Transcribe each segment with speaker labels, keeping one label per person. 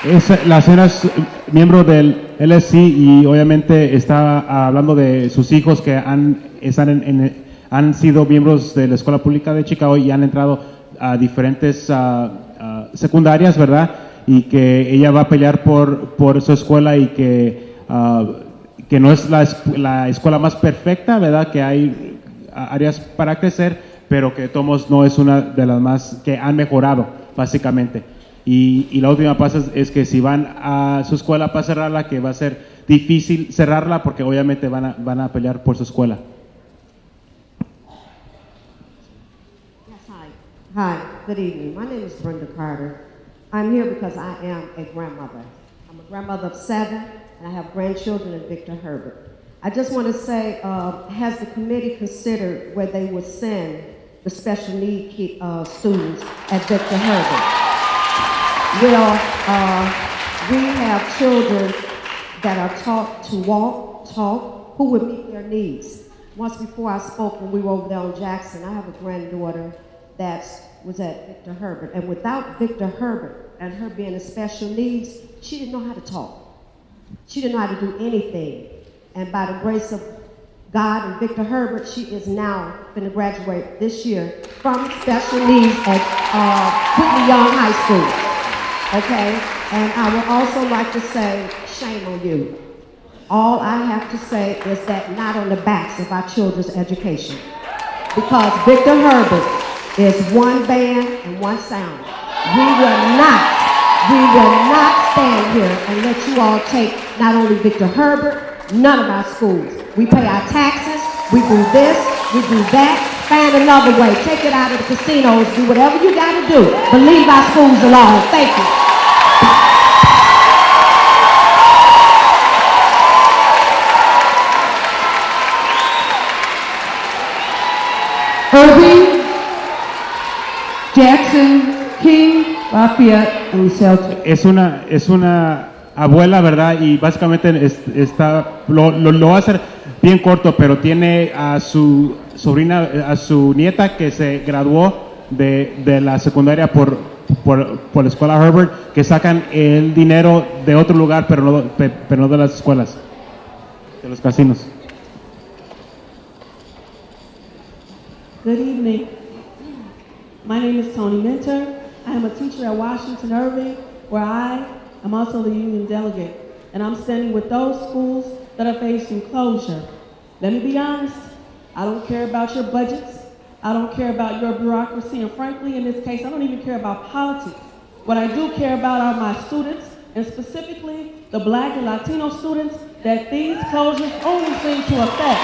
Speaker 1: La señora es miembro del LSC y obviamente está hablando de sus hijos que han sido miembros de la Escuela Pública de Chicago y han entrado a diferentes secundarias, ¿verdad? Y que ella va a pelear por su escuela y que no es la escuela más perfecta, ¿verdad? Que hay áreas para crecer, pero que Tomos no es una de las más que han mejorado, básicamente. Y la última cosa es que si van a su escuela para cerrarla, que va a ser difícil cerrarla porque obviamente van a pelear por su escuela.
Speaker 2: Yes, hi, good evening. My name is Brenda Carter. I'm here because I am a grandmother. I'm a grandmother of 7, and I have grandchildren in Victor Herbert. I just want to say, has the committee considered where they would send the special need students at Victor Herbert? Well, we have children that are taught to walk, talk, who would meet their needs. Once before I spoke when we were over there on Jackson, I have a granddaughter that was at Victor Herbert. And without Victor Herbert and her being in special needs, she didn't know how to talk. She didn't know how to do anything. And by the grace of God and Victor Herbert, she is now going to graduate this year from special needs at Whitney Young High School. Okay, and I would also like to say, shame on you. All I have to say is that not on the backs of our children's education. Because Victor Herbert is one band and one sound. We will not stand here and let you all take not only Victor Herbert, none of our schools. We pay our taxes, we do this, we do that, find another way. Take it out of the casinos, do whatever you gotta do, but leave our schools alone. Thank you.
Speaker 3: Irving, Jackson, King, Lafayette, and Shelter.
Speaker 1: Es una abuela, ¿verdad? Y básicamente lo va a hacer bien corto, pero tiene a su sobrina, a su nieta que se graduó de la secundaria por la escuela Herbert, que sacan el dinero de otro lugar, pero no de las escuelas, de los casinos.
Speaker 4: Good evening. My name is Tony Minter. I am a teacher at Washington Irving, where I am also the union delegate, and I'm standing with those schools that are facing closure. Let me be honest, I don't care about your budgets, I don't care about your bureaucracy, and frankly, in this case, I don't even care about politics. What I do care about are my students, and specifically the Black and Latino students that these closures only seem to affect.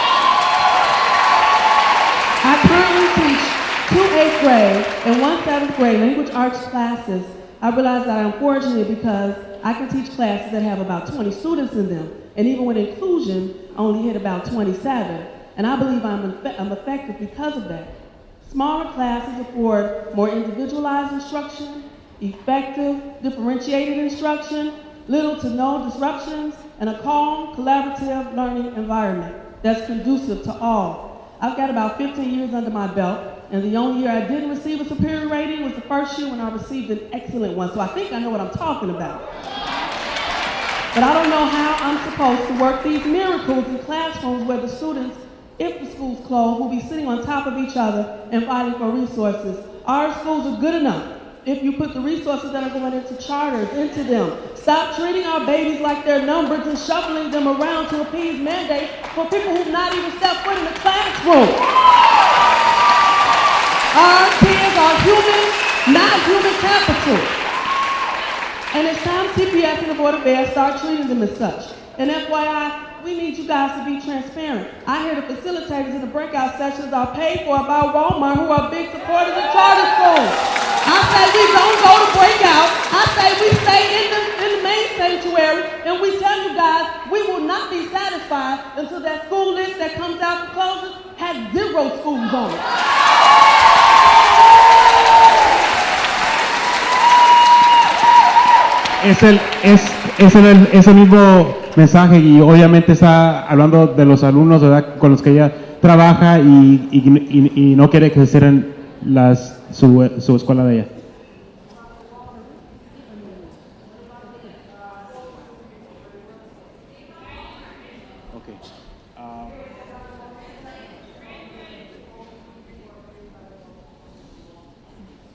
Speaker 4: I currently teach 2 8th grade and 1 7th grade language arts classes. I realize that unfortunately because I can teach classes that have about 20 students in them, and even with inclusion, I only hit about 27. And I believe I'm effective because of that. Smaller classes afford more individualized instruction, effective, differentiated instruction, little to no disruptions, and a calm, collaborative learning environment that's conducive to all. I've got about 15 years under my belt, and the only year I didn't receive a superior rating was the first year when I received an excellent one, so I think I know what I'm talking about. But I don't know how I'm supposed to work these miracles in classrooms where the students, if the schools close, will be sitting on top of each other and fighting for resources. Our schools are good enough if you put the resources that are going into charters, into them. Stop treating our babies like they're numbers and shuffling them around to appease mandates for people who've not even stepped foot in the classroom. Our kids are human, not human capital. And it's time CPS and the Board of Ed start treating them as such. And FYI, we need you guys to be transparent. I hear the facilitators in the breakout sessions are paid for by Walmart, who are big supporters of charter schools. I say we don't go to breakout. I say we stay in the main sanctuary, and we tell you guys we will not be satisfied until that school list that comes out for closures has 0 schools on it.
Speaker 1: Es el mismo mensaje y obviamente está hablando de los alumnos, ¿verdad?, con los que ella trabaja y no quiere que se cierren su escuela de ella.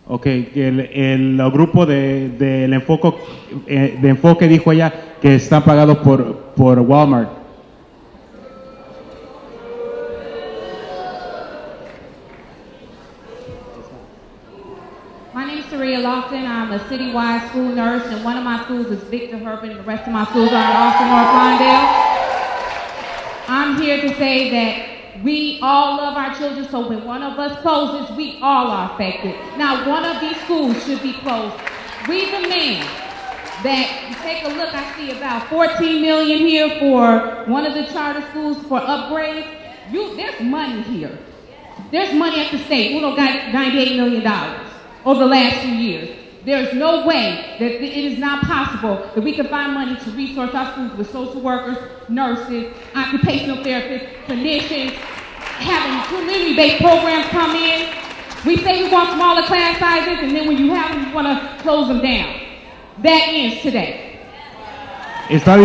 Speaker 1: Ok, el grupo de enfoque dijo ella que está pagado por Walmart.
Speaker 5: My name is Saria Lofton. I'm a citywide school nurse, and one of my schools is Victor Herbert, and the rest of my schools are in Austin, North Lawndale. I'm here to say that we all love our children, so when one of us closes, we all are affected. Now, one of these schools should be closed. We demand that you take a look. I see about $14 million here for one of the charter schools for upgrades. There's money here. There's money at the state. Uno got $98 million over the last few years. There's no way that it is not possible that we can find money to resource our schools with social workers, nurses, occupational therapists, clinicians, having community-based programs come in. We say we want smaller class sizes, and then when you have them, you want to close them down. That ends today.
Speaker 1: Está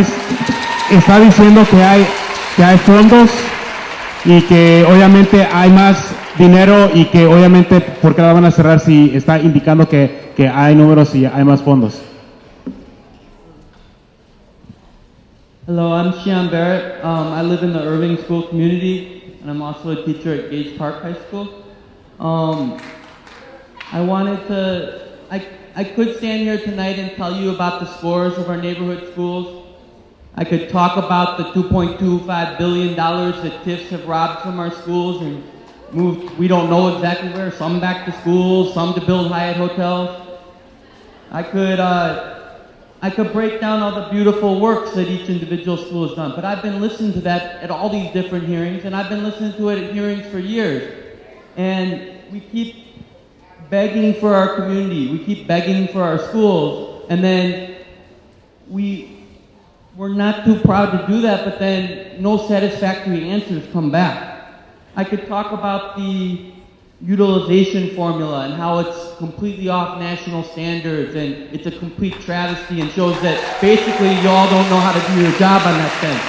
Speaker 1: diciendo que hay fondos y que obviamente hay más dinero y que obviamente por qué la van a cerrar si está indicando que hay números y hay más fondos.
Speaker 6: Hello, I'm Shian Barrett. I live in the Irving School community, and I'm also a teacher at Gage Park High School. I could stand here tonight and tell you about the scores of our neighborhood schools. I could talk about the $2.25 billion that TIFs have robbed from our schools and moved, we don't know exactly where, some back to schools, some to build Hyatt hotels. I could break down all the beautiful works that each individual school has done, but I've been listening to that at all these different hearings, and I've been listening to it at hearings for years. And we keep begging for our community, we keep begging for our schools, and then we're not too proud to do that, but then no satisfactory answers come back. I could talk about the utilization formula and how it's completely off national standards and it's a complete travesty and shows that basically y'all don't know how to do your job on that sense.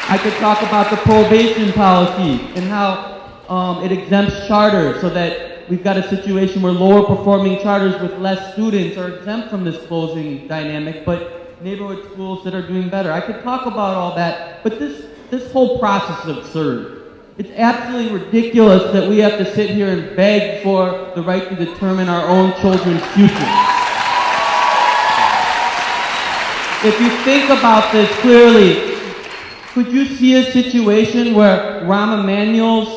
Speaker 6: I could talk about the probation policy and how it exempts charters so that we've got a situation where lower performing charters with less students are exempt from this closing dynamic, but neighborhood schools that are doing better. I could talk about all that, but this whole process is absurd. It's absolutely ridiculous that we have to sit here and beg for the right to determine our own children's future. If you think about this clearly, could you see a situation where Rahm Emanuel's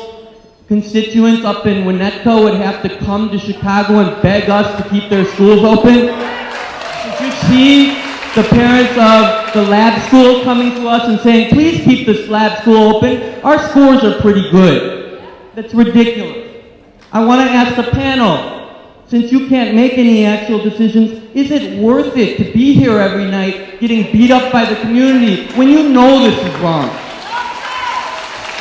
Speaker 6: constituents up in Winnetka would have to come to Chicago and beg us to keep their schools open? Could you see the parents of the lab school coming to us and saying, please keep this lab school open? Our scores are pretty good. That's ridiculous. I want to ask the panel, since you can't make any actual decisions, is it worth it to be here every night getting beat up by the community when you know this is wrong?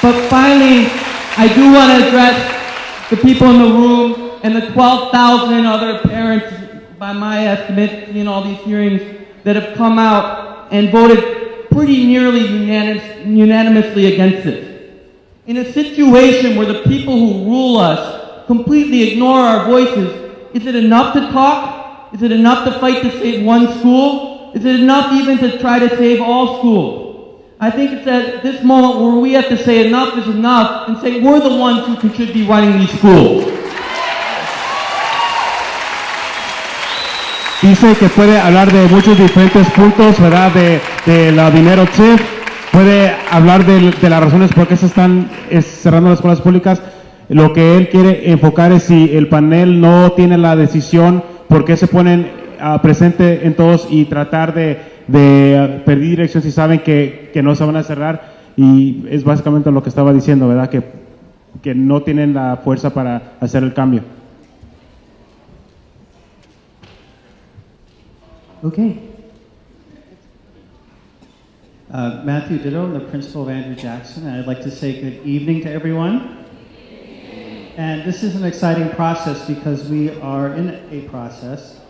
Speaker 6: But finally, I do want to address the people in the room and the 12,000 other parents, by my estimate, in all these hearings, that have come out and voted pretty nearly unanimously against this. In a situation where the people who rule us completely ignore our voices, is it enough to talk? Is it enough to fight to save one school? Is it enough even to try to save all schools? I think it's at this moment where we have to say enough is enough and say we're the ones who should be running these schools.
Speaker 1: Dice que puede hablar de muchos diferentes puntos, ¿verdad? De la dinero CHIF, puede hablar de las razones por qué se están cerrando las escuelas públicas. Lo que él quiere enfocar es si el panel no tiene la decisión, por qué se ponen presente en todos y tratar de pedir dirección si saben que no se van a cerrar. Y es básicamente lo que estaba diciendo, ¿verdad? Que no tienen la fuerza para hacer el cambio.
Speaker 7: Okay. Matthew Ditto, I'm the principal of Andrew Jackson, and I'd like to say good evening to everyone. And this is an exciting process because we are in a process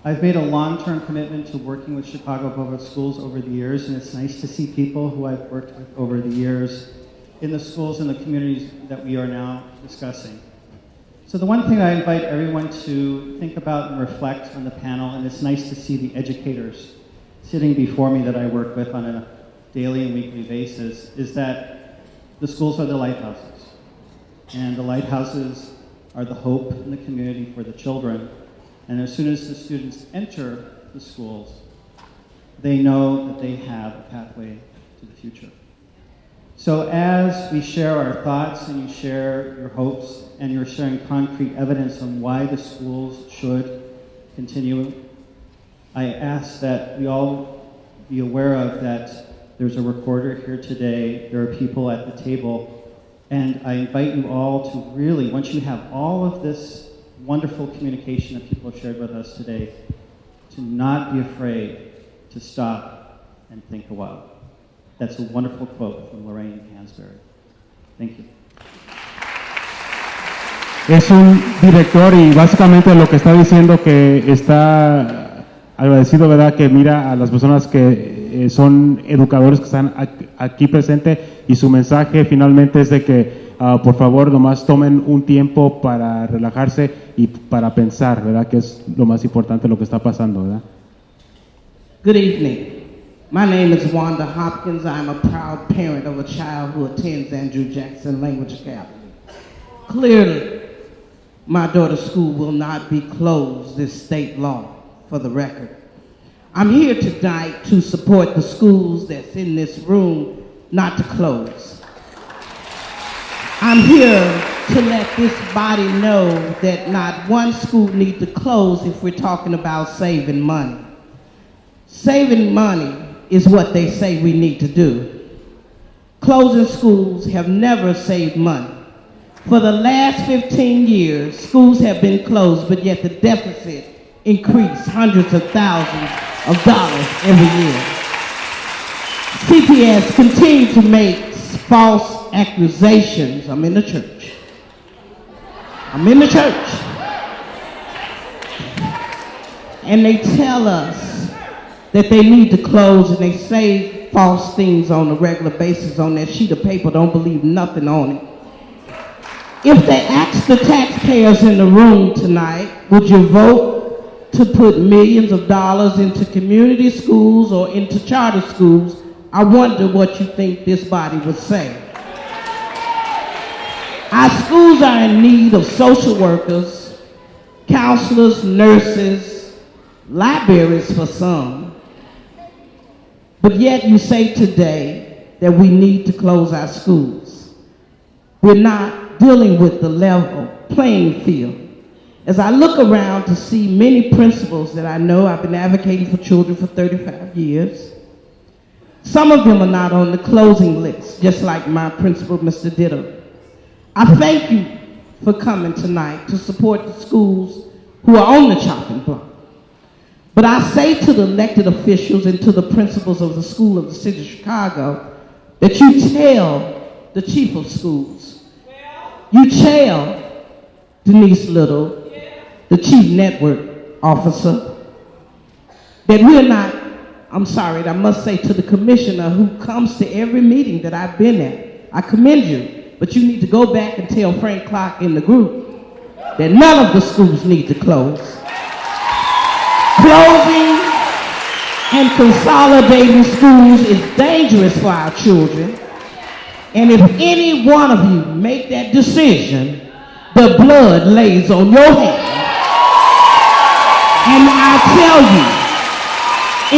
Speaker 7: I've made a long-term commitment to working with Chicago Public Schools over the years, and it's nice to see people who I've worked with over the years in the schools and the communities that we are now discussing. So the one thing I invite everyone to think about and reflect on the panel, and it's nice to see the educators sitting before me that I work with on a daily and weekly basis, is that the schools are the lighthouses. And the lighthouses are the hope in the community for the children. And as soon as the students enter the schools, they know that they have a pathway to the future. So as we share our thoughts and you share your hopes and you're sharing concrete evidence on why the schools should continue, I ask that we all be aware of that there's a recorder here today, there are people at the table, and I invite you all to really, once you have all of this wonderful communication that people have shared with us today, to not be afraid to stop and think a while. That's a wonderful quote from Lorraine Hansberry. Thank you.
Speaker 1: Es un director y básicamente lo que está diciendo que está agradecido, ¿verdad? Que mira a las personas que son educadores que están aquí presentes y su mensaje finalmente es de que por favor nomás tomen un tiempo para relajarse y para pensar, ¿verdad? Que es lo más importante lo que está pasando, ¿verdad?
Speaker 8: Good evening. My name is Wanda Hopkins. I'm a proud parent of a child who attends Andrew Jackson Language Academy. Clearly, my daughter's school will not be closed this state law, for the record. I'm here tonight to support the schools that's in this room not to close. I'm here to let this body know that not one school needs to close if we're talking about saving money. Saving money is what they say we need to do. Closing schools have never saved money. For the last 15 years, schools have been closed, but yet the deficit increased hundreds of thousands of dollars every year. CPS continue to make false accusations. I'm in the church. I'm in the church. And they tell us that they need to close, and they say false things on a regular basis on that sheet of paper, don't believe nothing on it. If they ask the taxpayers in the room tonight, would you vote to put millions of dollars into community schools or into charter schools? I wonder what you think this body would say. Our schools are in need of social workers, counselors, nurses, libraries for some. But yet you say today that we need to close our schools. We're not dealing with the level playing field. As I look around to see many principals that I know, I've been advocating for children for 35 years. Some of them are not on the closing list, just like my principal, Mr. Ditto. I thank you for coming tonight to support the schools who are on the chopping block. But I say to the elected officials and to the principals of the school of the city of Chicago that you tell the chief of schools, you tell Denise Little, the chief network officer, that we're not, I'm sorry, I must say to the commissioner who comes to every meeting that I've been at, I commend you, but you need to go back and tell Frank Clark in the group that none of the schools need to close. Closing and consolidating schools is dangerous for our children. And if any one of you make that decision, the blood lays on your hand. And I tell you,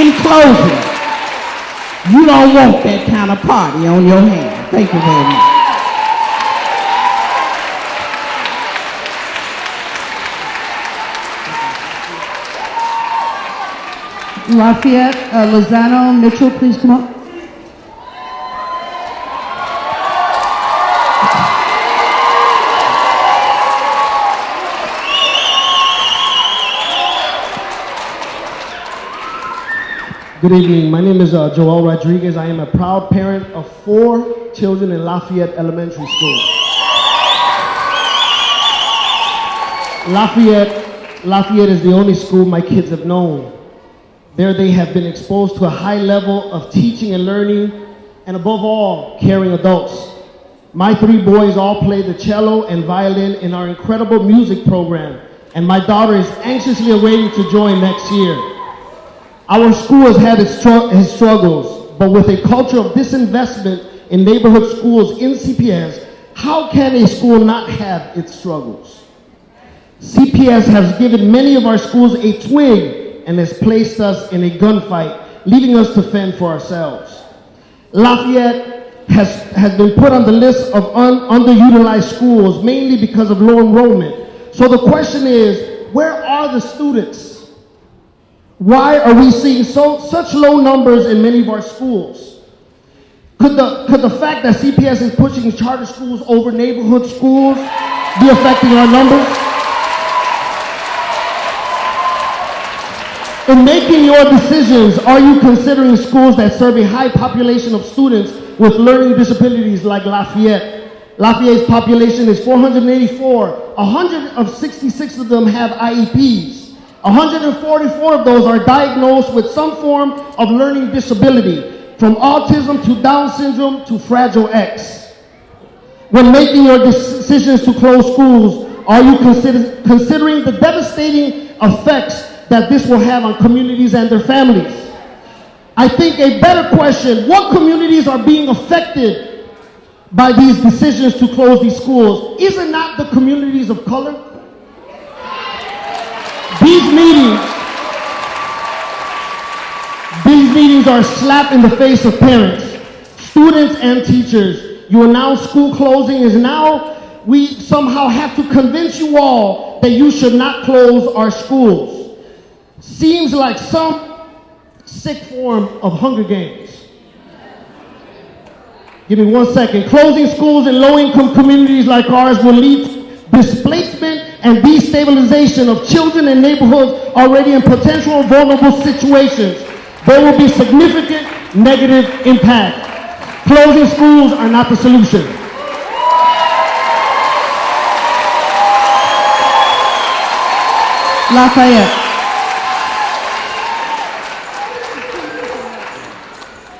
Speaker 8: in closing, you don't want that kind of party on your hand. Thank you very much.
Speaker 3: Lafayette, Lozano, Mitchell, please come up.
Speaker 9: Good evening. My name is Joel Rodriguez. I am a proud parent of 4 children in Lafayette Elementary School. Lafayette Lafayette is the only school my kids have known. There they have been exposed to a high level of teaching and learning, and above all, caring adults. My 3 boys all play the cello and violin in our incredible music program, and my daughter is anxiously awaiting to join next year. Our school has had its struggles, but with a culture of disinvestment in neighborhood schools in CPS, how can a school not have its struggles? CPS has given many of our schools a twig and has placed us in a gunfight, leaving us to fend for ourselves. Lafayette has been put on the list of underutilized schools, mainly because of low enrollment. So the question is, where are the students? Why are we seeing such low numbers in many of our schools? Could the fact that CPS is pushing charter schools over neighborhood schools be affecting our numbers? In making your decisions, are you considering schools that serve a high population of students with learning disabilities like Lafayette? Lafayette's population is 484. 166 of them have IEPs. 144 of those are diagnosed with some form of learning disability, from autism to Down syndrome to Fragile X. When making your decisions to close schools, are you considering the devastating effects that this will have on communities and their families? I think a better question, what communities are being affected by these decisions to close these schools? Is it not the communities of color? These meetings are a slap in the face of parents, students, and teachers. You announce school closing is now, we somehow have to convince you all that you should not close our schools. Seems like some sick form of Hunger Games. Give me 1 second. Closing schools in low-income communities like ours will lead to displacement and destabilization of children in neighborhoods already in potential vulnerable situations. There will be significant negative impact. Closing schools are not the solution.
Speaker 3: Lafayette.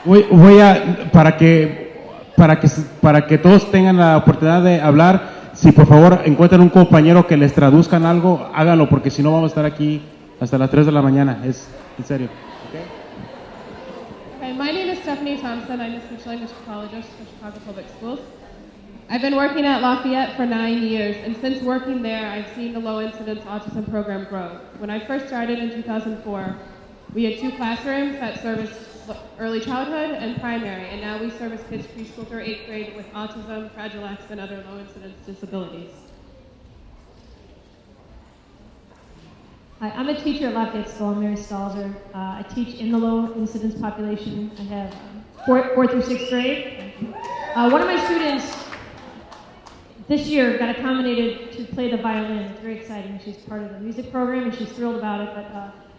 Speaker 1: Voy a, para que todos tengan la oportunidad de hablar, si por favor encuentran un compañero que les traduzcan algo, háganlo, porque si no vamos a estar aquí hasta las 3 de la mañana, es en serio.
Speaker 10: Okay, my name is Stephanie Thompson. I'm a speech language pathologist for Chicago Public Schools. I've been working at Lafayette for 9 years, and since working there, I've seen the low incidence autism program grow. When I first started in 2004, we had 2 classrooms that serviced early childhood and primary, and now we service kids preschool through 8th grade with autism, Fragile X, and other low incidence disabilities.
Speaker 11: Hi, I'm a teacher at Lafayette School. I'm Mary Stalzer. I teach in the low incidence population. I have 4th through 6th grade. One of my students this year got accommodated to play the violin. It's very exciting. She's part of the music program and she's thrilled about it, but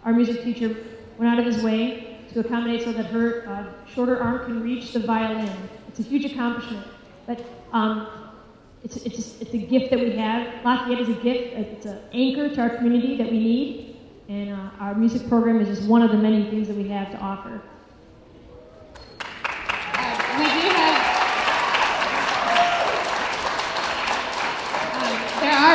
Speaker 11: our music teacher went out of his way to accommodate so that her shorter arm can reach the violin. It's a huge accomplishment, but it's a gift that we have. Lafayette is a gift. It's an anchor to our community that we need, and our music program is just one of the many things that we have to offer.
Speaker 10: We do have, there are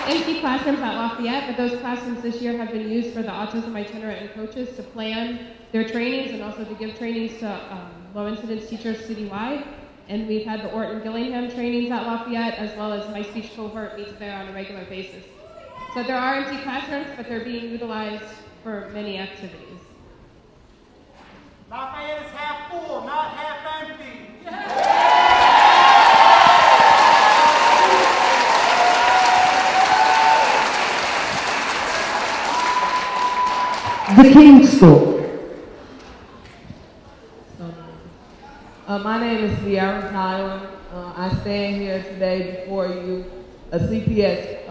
Speaker 10: empty classrooms at Lafayette, but those classrooms this year have been used for the autism itinerant and coaches to plan their trainings and also to give trainings to low incidence teachers citywide. And we've had the Orton Gillingham trainings at Lafayette, as well as my speech cohort meets there on a regular basis. So there are empty classrooms, but they're being utilized for many activities.
Speaker 12: Lafayette is half full, not half empty.
Speaker 3: The King School.
Speaker 13: My name is Sierra Tyler. I stand here today before you, a CPS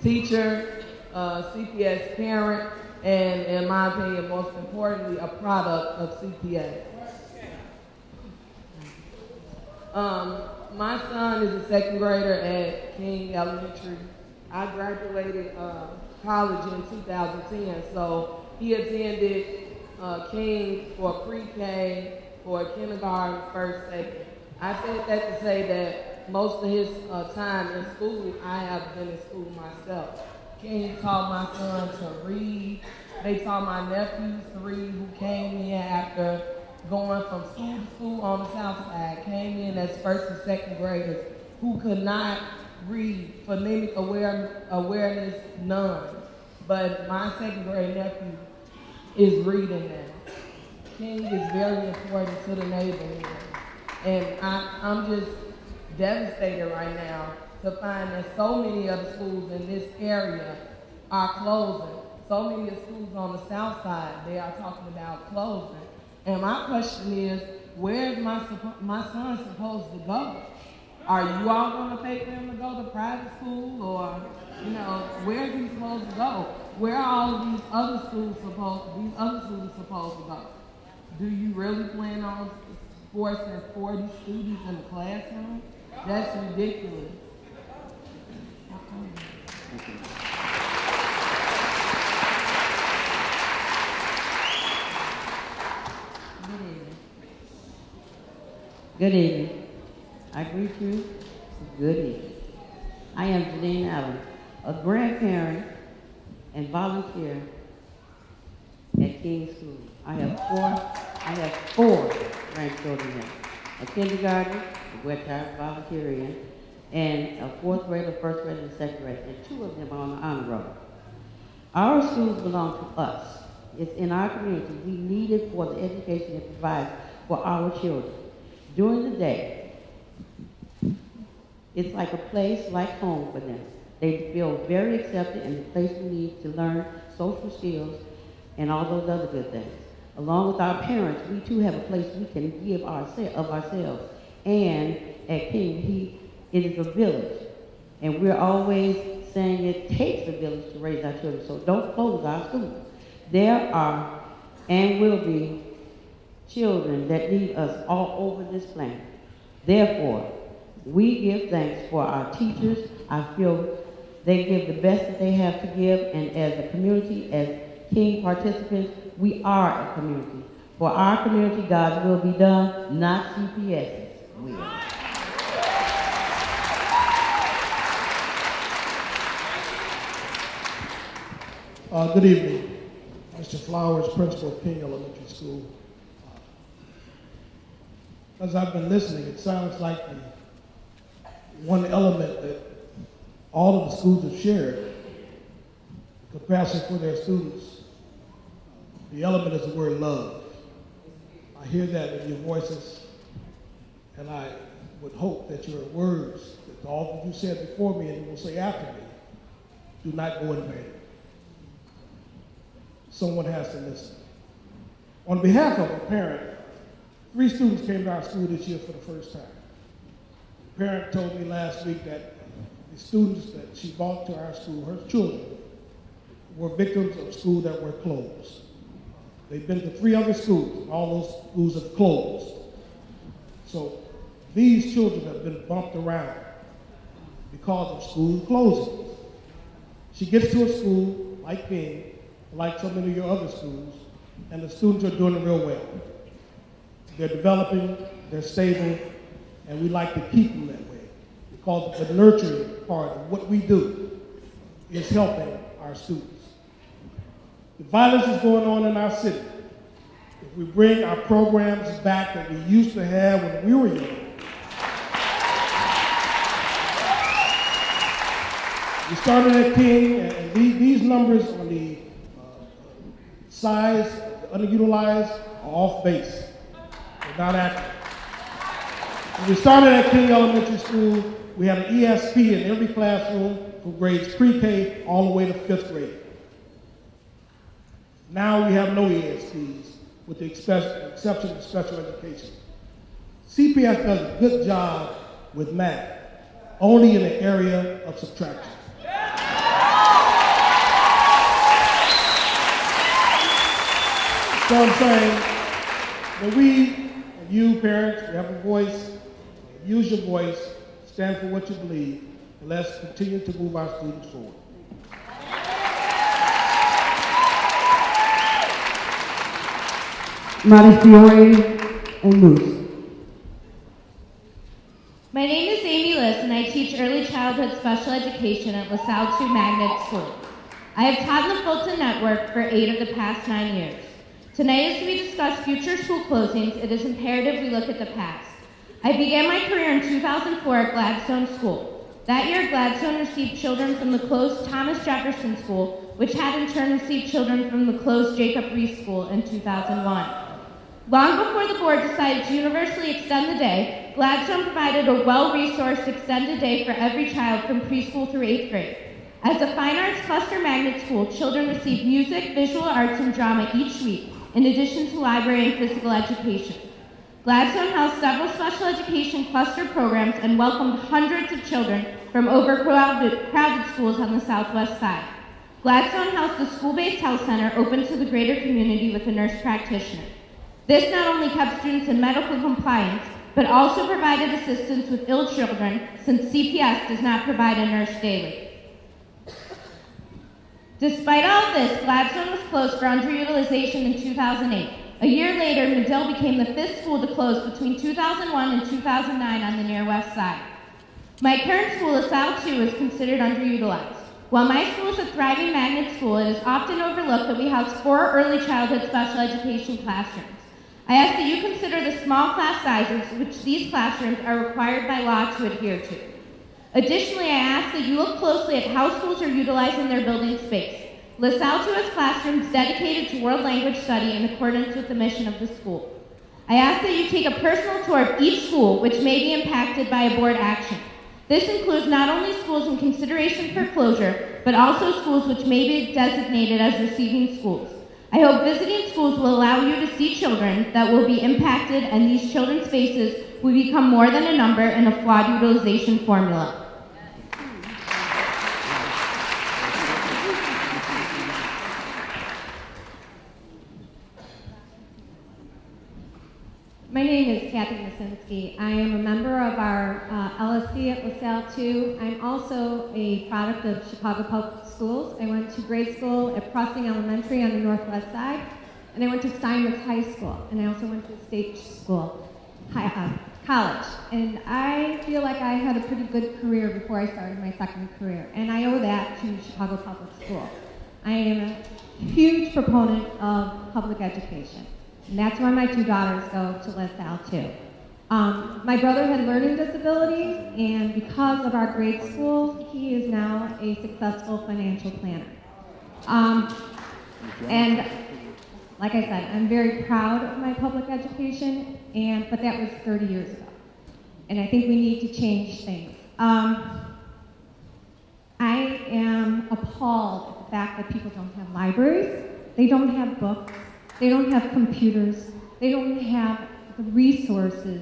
Speaker 13: teacher, CPS parent, and in my opinion, most importantly, a product of CPS. My son is a 2nd grader at King Elementary. I graduated college in 2010. So he attended King for pre-K, for kindergarten, first, second. I said that to say that most of his time in school, I have been in school myself. King taught my son to read. They taught my nephews to read who came in after going from school to school on the south side, came in as first and second graders who could not read, phonemic awareness, none. But my second grade nephew is reading now. King is very important to the neighborhood. And I'm just devastated right now to find that so many of the schools in this area are closing. So many of the schools on the south side, they are talking about closing. And my question is, where is my son supposed to go? Are you all going to pay for him to go to private school, or, where is he supposed to go? Where are all of these other students supposed to go? Do you really plan on forcing 40 students in the classroom? That's ridiculous.
Speaker 14: Good evening. I greet you. Good evening. I am Janine Allen, a grandparent and volunteer at King School. I have four grandchildren here. A kindergarten, which I volunteer in, and a fourth grader, first grader, and second grader, and two of them are on the honor roll. Our schools belong to us. It's in our community. We need it for the education it provides for our children. During the day, it's like a place like home for them. They feel very accepted in the place we need to learn social skills and all those other good things. Along with our parents, we too have a place we can give of ourselves. And at King, it is a village. And we're always saying it takes a village to raise our children, so don't close our schools. There are and will be children that need us all over this planet. Therefore, we give thanks for our teachers. I feel they give the best that they have to give, and as a community, as King participants, we are a community. For our community, God's will be done, not CPS's will.
Speaker 15: Good evening. Mr. Flowers, principal of King Elementary School. As I've been listening, it sounds like the one element that all of the schools have shared, the capacity for their students. The element is the word love. I hear that in your voices, and I would hope that your words, that all that you said before me and you will say after me, do not go in vain. Someone has to listen. On behalf of a parent, 3 students came to our school this year for the first time. The parent told me last week that the students that she brought to our school, her children, were victims of schools that were closed. They've been to 3 other schools, and all those schools have closed. So these children have been bumped around because of school closing. She gets to a school like King, like so many of your other schools, and the students are doing real well. They're developing, they're stable, and we like to keep them that way because the nurturing part of what we do is helping our students. The violence is going on in our city. If we bring our programs back that we used to have when we were young, we started at King, and these numbers on the size, underutilized, are off base. They're not accurate. When we started at King Elementary School, we had an ESP in every classroom from grades pre-K all the way to 5th grade. Now we have no ESPs, with the exception of special education. CPS does a good job with math, only in the area of subtraction. So I'm saying that we, and you parents, we have a voice, use your voice, stand for what you believe, and let's continue to move our students forward.
Speaker 3: Fiore, and Moose.
Speaker 16: My name is Amy Liss, and I teach early childhood special education at LaSalle 2 Magnet School. I have taught in the Fulton network for 8 of the past 9 years. Tonight, as we discuss future school closings, it is imperative we look at the past. I began my career in 2004 at Gladstone School. That year, Gladstone received children from the closed Thomas Jefferson School, which had in turn received children from the closed Jacob Riis School in 2001. Long before the board decided to universally extend the day, Gladstone provided a well-resourced extended day for every child from preschool through 8th grade. As a fine arts cluster magnet school, children received music, visual arts, and drama each week, in addition to library and physical education. Gladstone housed several special education cluster programs and welcomed hundreds of children from crowded schools on the southwest side. Gladstone housed a school-based health center open to the greater community with a nurse practitioner. This not only kept students in medical compliance, but also provided assistance with ill children, since CPS does not provide a nurse daily. Despite all this, Gladstone was closed for underutilization in 2008. A year later, Medill became the 5th school to close between 2001 and 2009 on the near west side. My current school, LaSalle 2, is considered underutilized. While my school is a thriving magnet school, it is often overlooked that we house 4 early childhood special education classrooms. I ask that you consider the small class sizes which these classrooms are required by law to adhere to. Additionally, I ask that you look closely at how schools are utilizing their building space. LaSalle 2 has classrooms dedicated to world language study in accordance with the mission of the school. I ask that you take a personal tour of each school which may be impacted by a board action. This includes not only schools in consideration for closure, but also schools which may be designated as receiving schools. I hope visiting schools will allow you to see children that will be impacted, and these children's faces will become more than a number in a flawed utilization formula.
Speaker 17: My name is Kathy Masinski. I am a member of our LSC at LaSalle 2. I'm also a product of Chicago Public Schools. I went to grade school at Crossing Elementary on the northwest side, and I went to Steinmetz High School, and I also went to state school, college. And I feel like I had a pretty good career before I started my second career, and I owe that to Chicago Public Schools. I am a huge proponent of public education. And that's why my 2 daughters go to LaSalle 2. My brother had learning disabilities, and because of our grade school, he is now a successful financial planner. And like I said, I'm very proud of my public education, but that was 30 years ago. And I think we need to change things. I am appalled at the fact that people don't have libraries, they don't have books, they don't have computers, they don't have the resources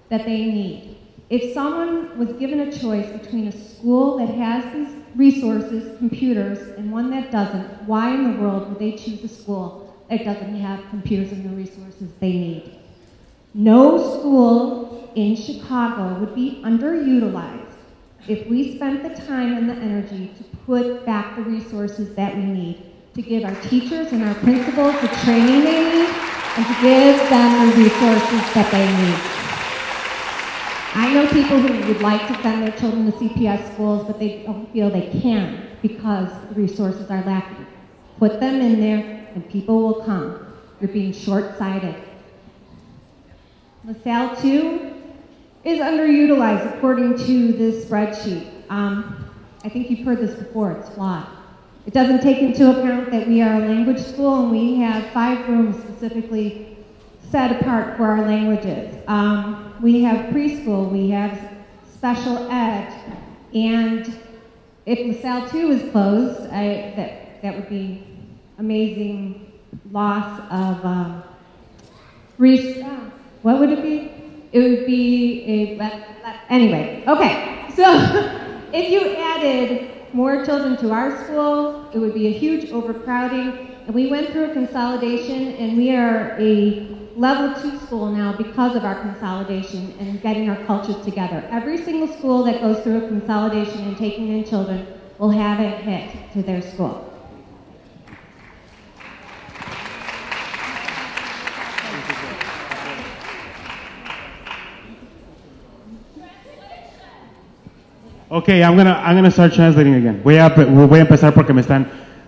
Speaker 17: that they need. If someone was given a choice between a school that has these resources, computers, and one that doesn't, why in the world would they choose a school that doesn't have computers and the resources they need? No school in Chicago would be underutilized if we spent the time and the energy to put back the resources that we need, to give our teachers and our principals the training they need, and to give them the resources that they need. I know people who would like to send their children to CPS schools, but they don't feel they can because the resources are lacking. Put them in there and people will come. You're being short-sighted. LaSalle 2 is underutilized according to this spreadsheet. I think you've heard this before, it's flawed. It doesn't take into account that we are a language school and we have 5 rooms specifically set apart for our languages. We have preschool, we have special ed, and if LaSalle 2 is closed, that would be amazing loss of, what would it be? It would be anyway, okay. So if you added more children to our school, it would be a huge overcrowding. And we went through a consolidation, and we are a level 2 school now because of our consolidation and getting our cultures together. Every single school that goes through a consolidation and taking in children will have a hit to their school.
Speaker 1: Okay, I'm gonna start translating again. Voy a empezar porque me están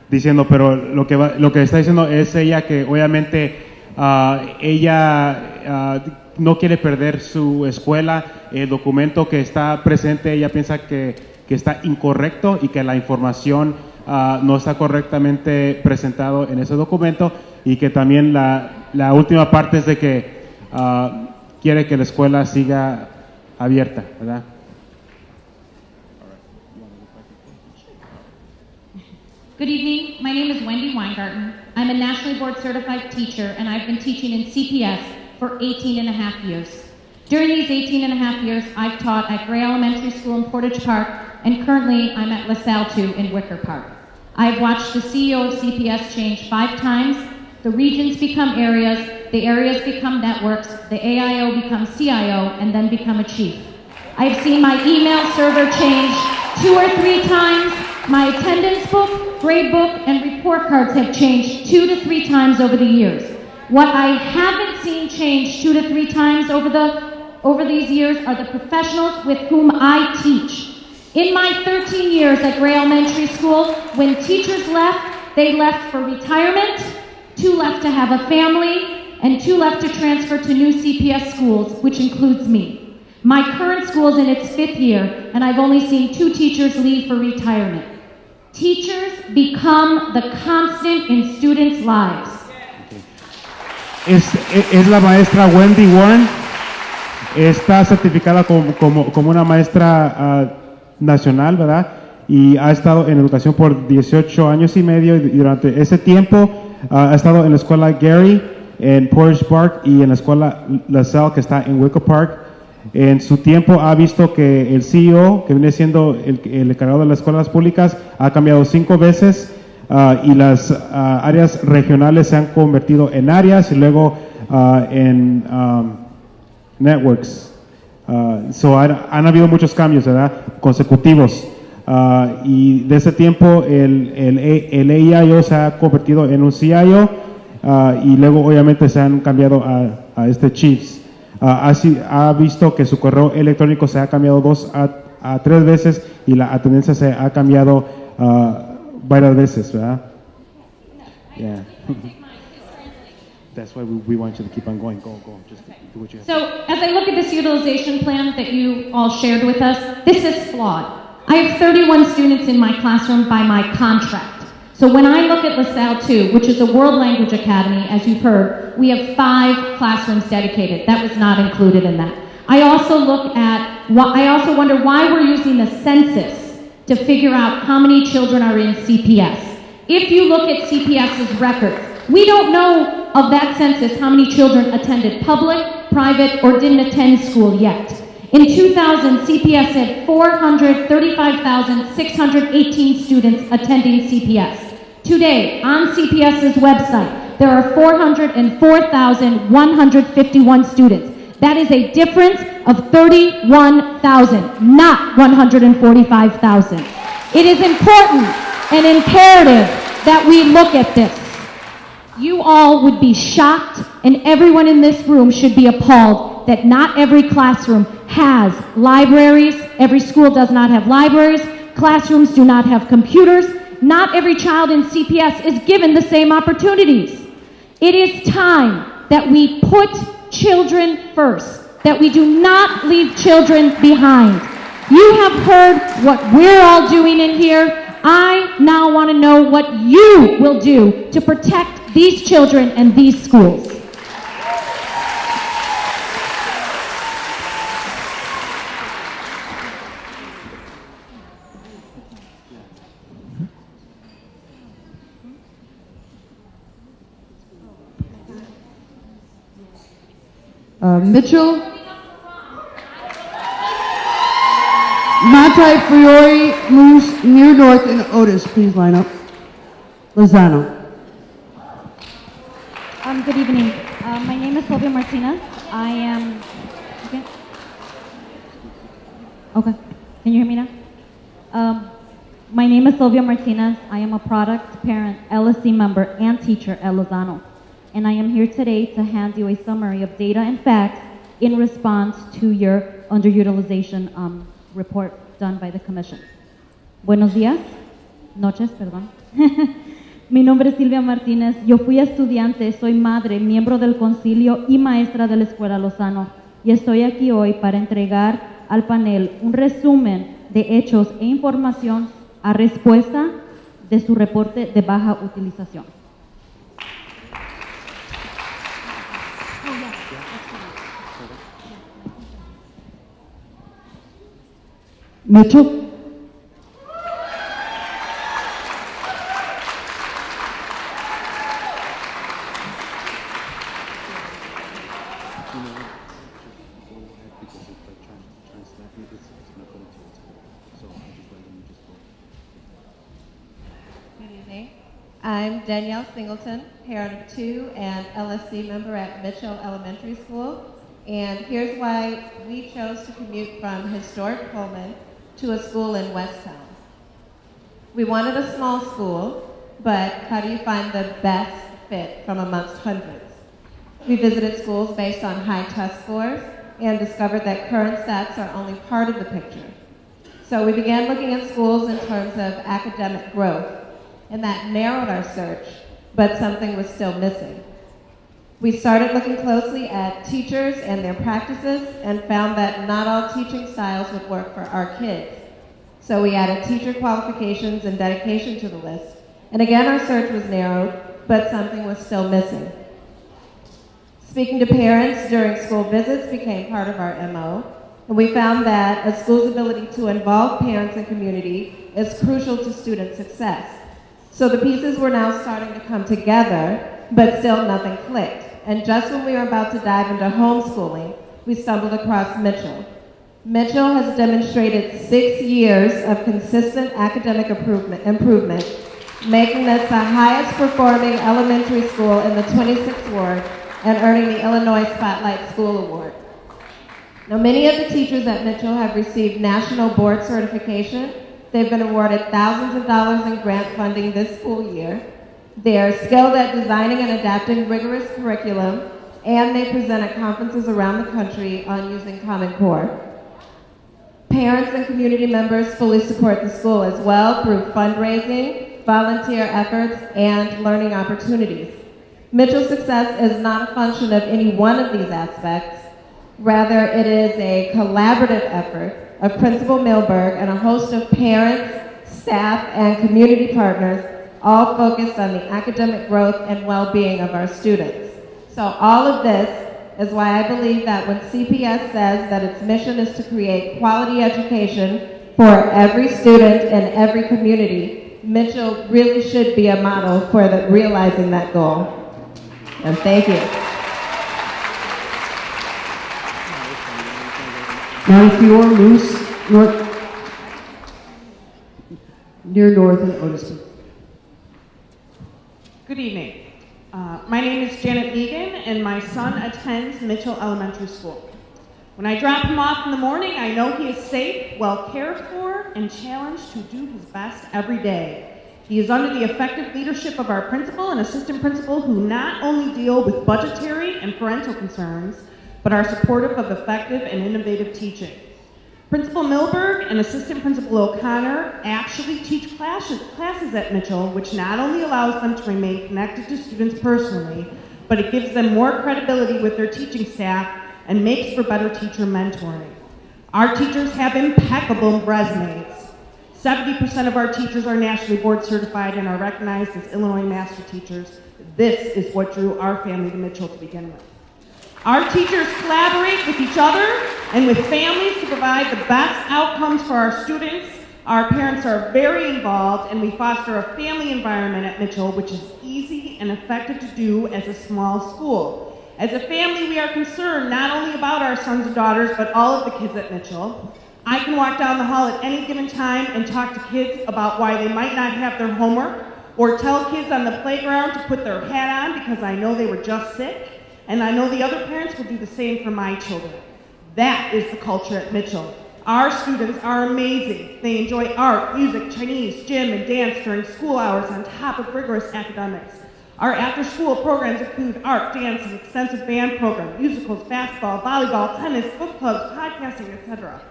Speaker 1: diciendo, pero lo que está diciendo es ella que obviamente ella no quiere perder su escuela. El documento que está presente, ella piensa que está incorrecto y que la información no está correctamente presentado en ese documento, y que también la última parte es de que quiere que la escuela siga abierta, ¿verdad?
Speaker 16: Good evening. My name is Wendy Weingarten. I'm a nationally board certified teacher, and I've been teaching in CPS for 18 and a half years. During these 18 and a half years, I've taught at Gray Elementary School in Portage Park, and currently I'm at LaSalle 2 in Wicker Park. I've watched the CEO of CPS change 5 times. The regions become areas, the areas become networks, the AIO becomes CIO, and then become a chief. I've seen my email server change 2 or 3 times. My attendance book, grade book, and report cards have changed 2 to 3 times over the years. What I haven't seen change 2 to 3 times over these years are the professionals with whom I teach. In my 13 years at Gray Elementary School, when teachers left, they left for retirement, 2 left to have a family, and 2 left to transfer to new CPS schools, which includes me. My current school is in its 5th year, and I've only seen 2 teachers leave for retirement. Teachers become the constant in students' lives.
Speaker 1: Es la maestra Wendy Warren. Está certificada como una maestra nacional, ¿verdad? Y ha estado en educación por 18 años y medio, y durante ese tiempo ha estado en la escuela Gary en Portage Park y en la escuela LaSalle, que está en Wicker Park. En su tiempo ha visto que el CEO, que viene siendo el encargado de las escuelas públicas, ha cambiado 5 veces, y las áreas regionales se han convertido en áreas y luego en networks. Han habido muchos cambios, ¿verdad? Consecutivos. Y de ese tiempo el AIO se ha convertido en un CIO, y luego obviamente se han cambiado a este Chiefs. Ha visto que su correo electrónico se ha cambiado 2 a 3 veces, y la atendencia se ha cambiado varias veces, ¿verdad? Yeah. That's why we want you to keep on going. Go. Just do what you have.
Speaker 16: So, as I look at this utilization plan that you all shared with us, this is flawed. I have 31 students in my classroom by my contract. So when I look at LaSalle 2, which is a world language academy, as you've heard, we have 5 classrooms dedicated. That was not included in that. I also wonder why we're using the census to figure out how many children are in CPS. If you look at CPS's records, we don't know of that census how many children attended public, private, or didn't attend school yet. In 2000, CPS had 435,618 students attending CPS. Today, on CPS's website, there are 404,151 students. That is a difference of 31,000, not 145,000. It is important and imperative that we look at this. You all would be shocked, and everyone in this room should be appalled that not every classroom has libraries. Every school does not have libraries. Classrooms do not have computers. Not every child in CPS is given the same opportunities. It is time that we put children first, that we do not leave children behind. You have heard what we're all doing in here. I now want to know what you will do to protect these children and these schools.
Speaker 3: Mitchell, Montefiore, Moose, Near North, and Otis, please line up. Lozano.
Speaker 18: Good evening. My name is Sylvia Martinez. I am... Okay. Can you hear me now? My name is Sylvia Martinez. I am a product, parent, LSC member, and teacher at Lozano. And I am here today to hand you a summary of data and facts in response to your underutilization report. done by the Commission. Buenos días, noches, perdón. Mi nombre es Silvia Martínez, yo fui estudiante, soy madre, miembro del concilio y maestra de la Escuela Lozano, y estoy aquí hoy para entregar al panel un resumen de hechos e información a respuesta de su reporte de baja utilización.
Speaker 3: Mitchell?
Speaker 19: I'm Danielle Singleton, parent of 2 and LSC member at Mitchell Elementary School. And here's why we chose to commute from historic Pullman to a school in Westtown. We wanted a small school, but how do you find the best fit from amongst hundreds? We visited schools based on high test scores and discovered that current stats are only part of the picture. So we began looking at schools in terms of academic growth, and that narrowed our search, but something was still missing. We started looking closely at teachers and their practices and found that not all teaching styles would work for our kids. So we added teacher qualifications and dedication to the list. And again, our search was narrowed, but something was still missing. Speaking to parents during school visits became part of our MO, and we found that a school's ability to involve parents and community is crucial to student success. So the pieces were now starting to come together, but still nothing clicked. And just when we were about to dive into homeschooling, we stumbled across Mitchell. Mitchell has demonstrated 6 years of consistent academic improvement, making this the highest performing elementary school in the 26th ward and earning the Illinois Spotlight School Award. Now, many of the teachers at Mitchell have received national board certification. They've been awarded thousands of dollars in grant funding this school year. They are skilled at designing and adapting rigorous curriculum, and they present at conferences around the country on using Common Core. Parents and community members fully support the school as well through fundraising, volunteer efforts, and learning opportunities. Mitchell's success is not a function of any one of these aspects. Rather, it is a collaborative effort of Principal Milberg and a host of parents, staff, and community partners, all focused on the academic growth and well-being of our students. So all of this is why I believe that when CPS says that its mission is to create quality education for every student in every community, Mitchell really should be a model for realizing that goal. And thank you.
Speaker 3: 94, Moose, near North and Otis.
Speaker 20: Good evening. My name is Janet Egan, and my son attends Mitchell Elementary School. When I drop him off in the morning, I know he is safe, well cared for, and challenged to do his best every day. He is under the effective leadership of our principal and assistant principal, who not only deal with budgetary and parental concerns, but are supportive of effective and innovative teaching. Principal Milberg and Assistant Principal O'Connor actually teach classes at Mitchell, which not only allows them to remain connected to students personally, but it gives them more credibility with their teaching staff and makes for better teacher mentoring. Our teachers have impeccable resumes. 70% of our teachers are nationally board certified and are recognized as Illinois master teachers. This is what drew our family to Mitchell to begin with. Our teachers collaborate with each other and with families to provide the best outcomes for our students. Our parents are very involved, and we foster a family environment at Mitchell, which is easy and effective to do as a small school. As a family, we are concerned not only about our sons and daughters, but all of the kids at Mitchell. I can walk down the hall at any given time and talk to kids about why they might not have their homework, or tell kids on the playground to put their hat on because I know they were just sick. And I know the other parents will do the same for my children. That is the culture at Mitchell. Our students are amazing. They enjoy art, music, Chinese, gym, and dance during school hours on top of rigorous academics. Our after-school programs include art, dance, and extensive band program, musicals, basketball, volleyball, tennis, book clubs, podcasting, etc.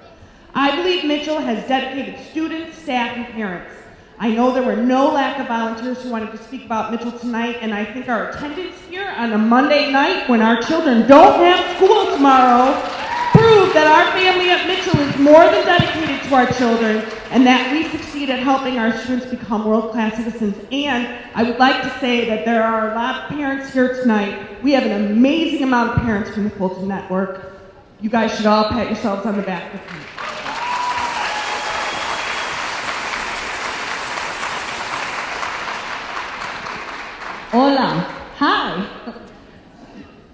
Speaker 20: I believe Mitchell has dedicated students, staff, and parents. I know there were no lack of volunteers who wanted to speak about Mitchell tonight, and I think our attendance here on a Monday night when our children don't have school tomorrow prove that our family at Mitchell is more than dedicated to our children and that we succeed at helping our students become world-class citizens. And I would like to say that there are a lot of parents here tonight. We have an amazing amount of parents from the Fulton Network. You guys should all pat yourselves on the back with me.
Speaker 21: Hola, hi.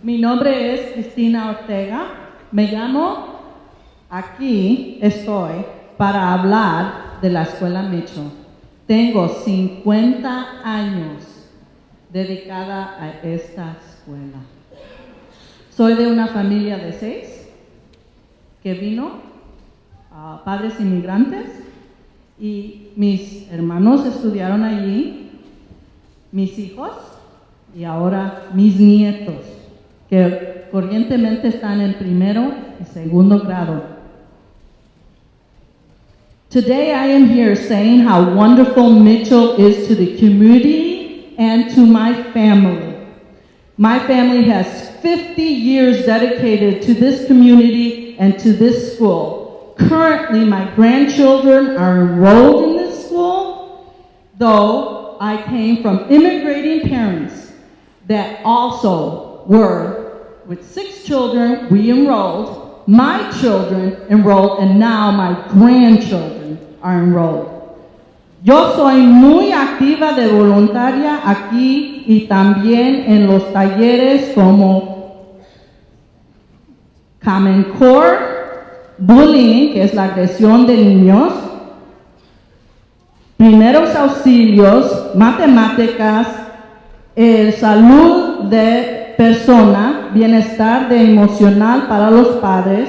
Speaker 21: Mi nombre es Cristina Ortega. Me llamo. Aquí estoy para hablar de la escuela Mitchell. Tengo 50 años dedicada a esta escuela. Soy de una familia de 6 que vino, padres inmigrantes, y mis hermanos estudiaron allí. Mis hijos y ahora mis nietos, que corrientemente están en primero y segundo grado. Today I am here saying how wonderful Mitchell is to the community and to my family. My family has 50 years dedicated to this community and to this school. Currently, my grandchildren are enrolled in this school, though I came from immigrating parents that also were, with 6 children, we enrolled, my children enrolled, and now my grandchildren are enrolled. Yo soy muy activa de voluntaria aquí y también en los talleres como Common Core, bullying, que es la agresión de niños, primeros auxilios, matemáticas, salud de persona, bienestar emocional para los padres,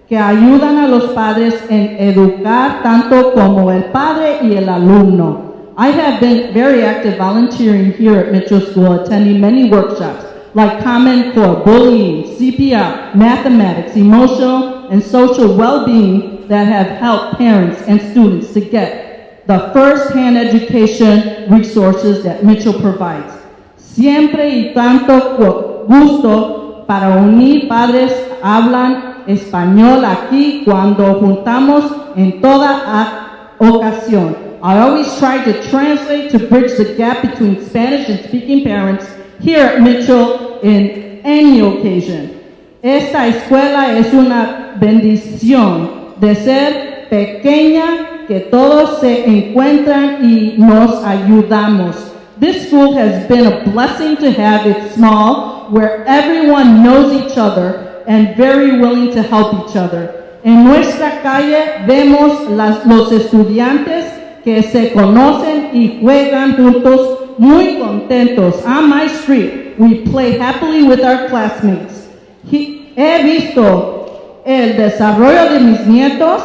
Speaker 21: que ayudan a los padres en educar tanto como el padre y el alumno. I have been very active volunteering here at Mitchell School, attending many workshops like Common Core, bullying, CPS, mathematics, emotional and social well-being that have helped parents and students to get the first-hand education resources that Mitchell provides. Siempre y tanto gusto para unir padres hablan español aquí cuando juntamos en toda ocasión. I always try to translate to bridge the gap between Spanish and speaking parents here at Mitchell in any occasion. Esta escuela es una bendición de ser pequeña, que todos se encuentran y nos ayudamos. This school has been a blessing to have. It's small, where everyone knows each other and very willing to help each other. En nuestra calle vemos los estudiantes que se conocen y juegan juntos muy contentos. On my street, we play happily with our classmates. He visto el desarrollo de mis nietos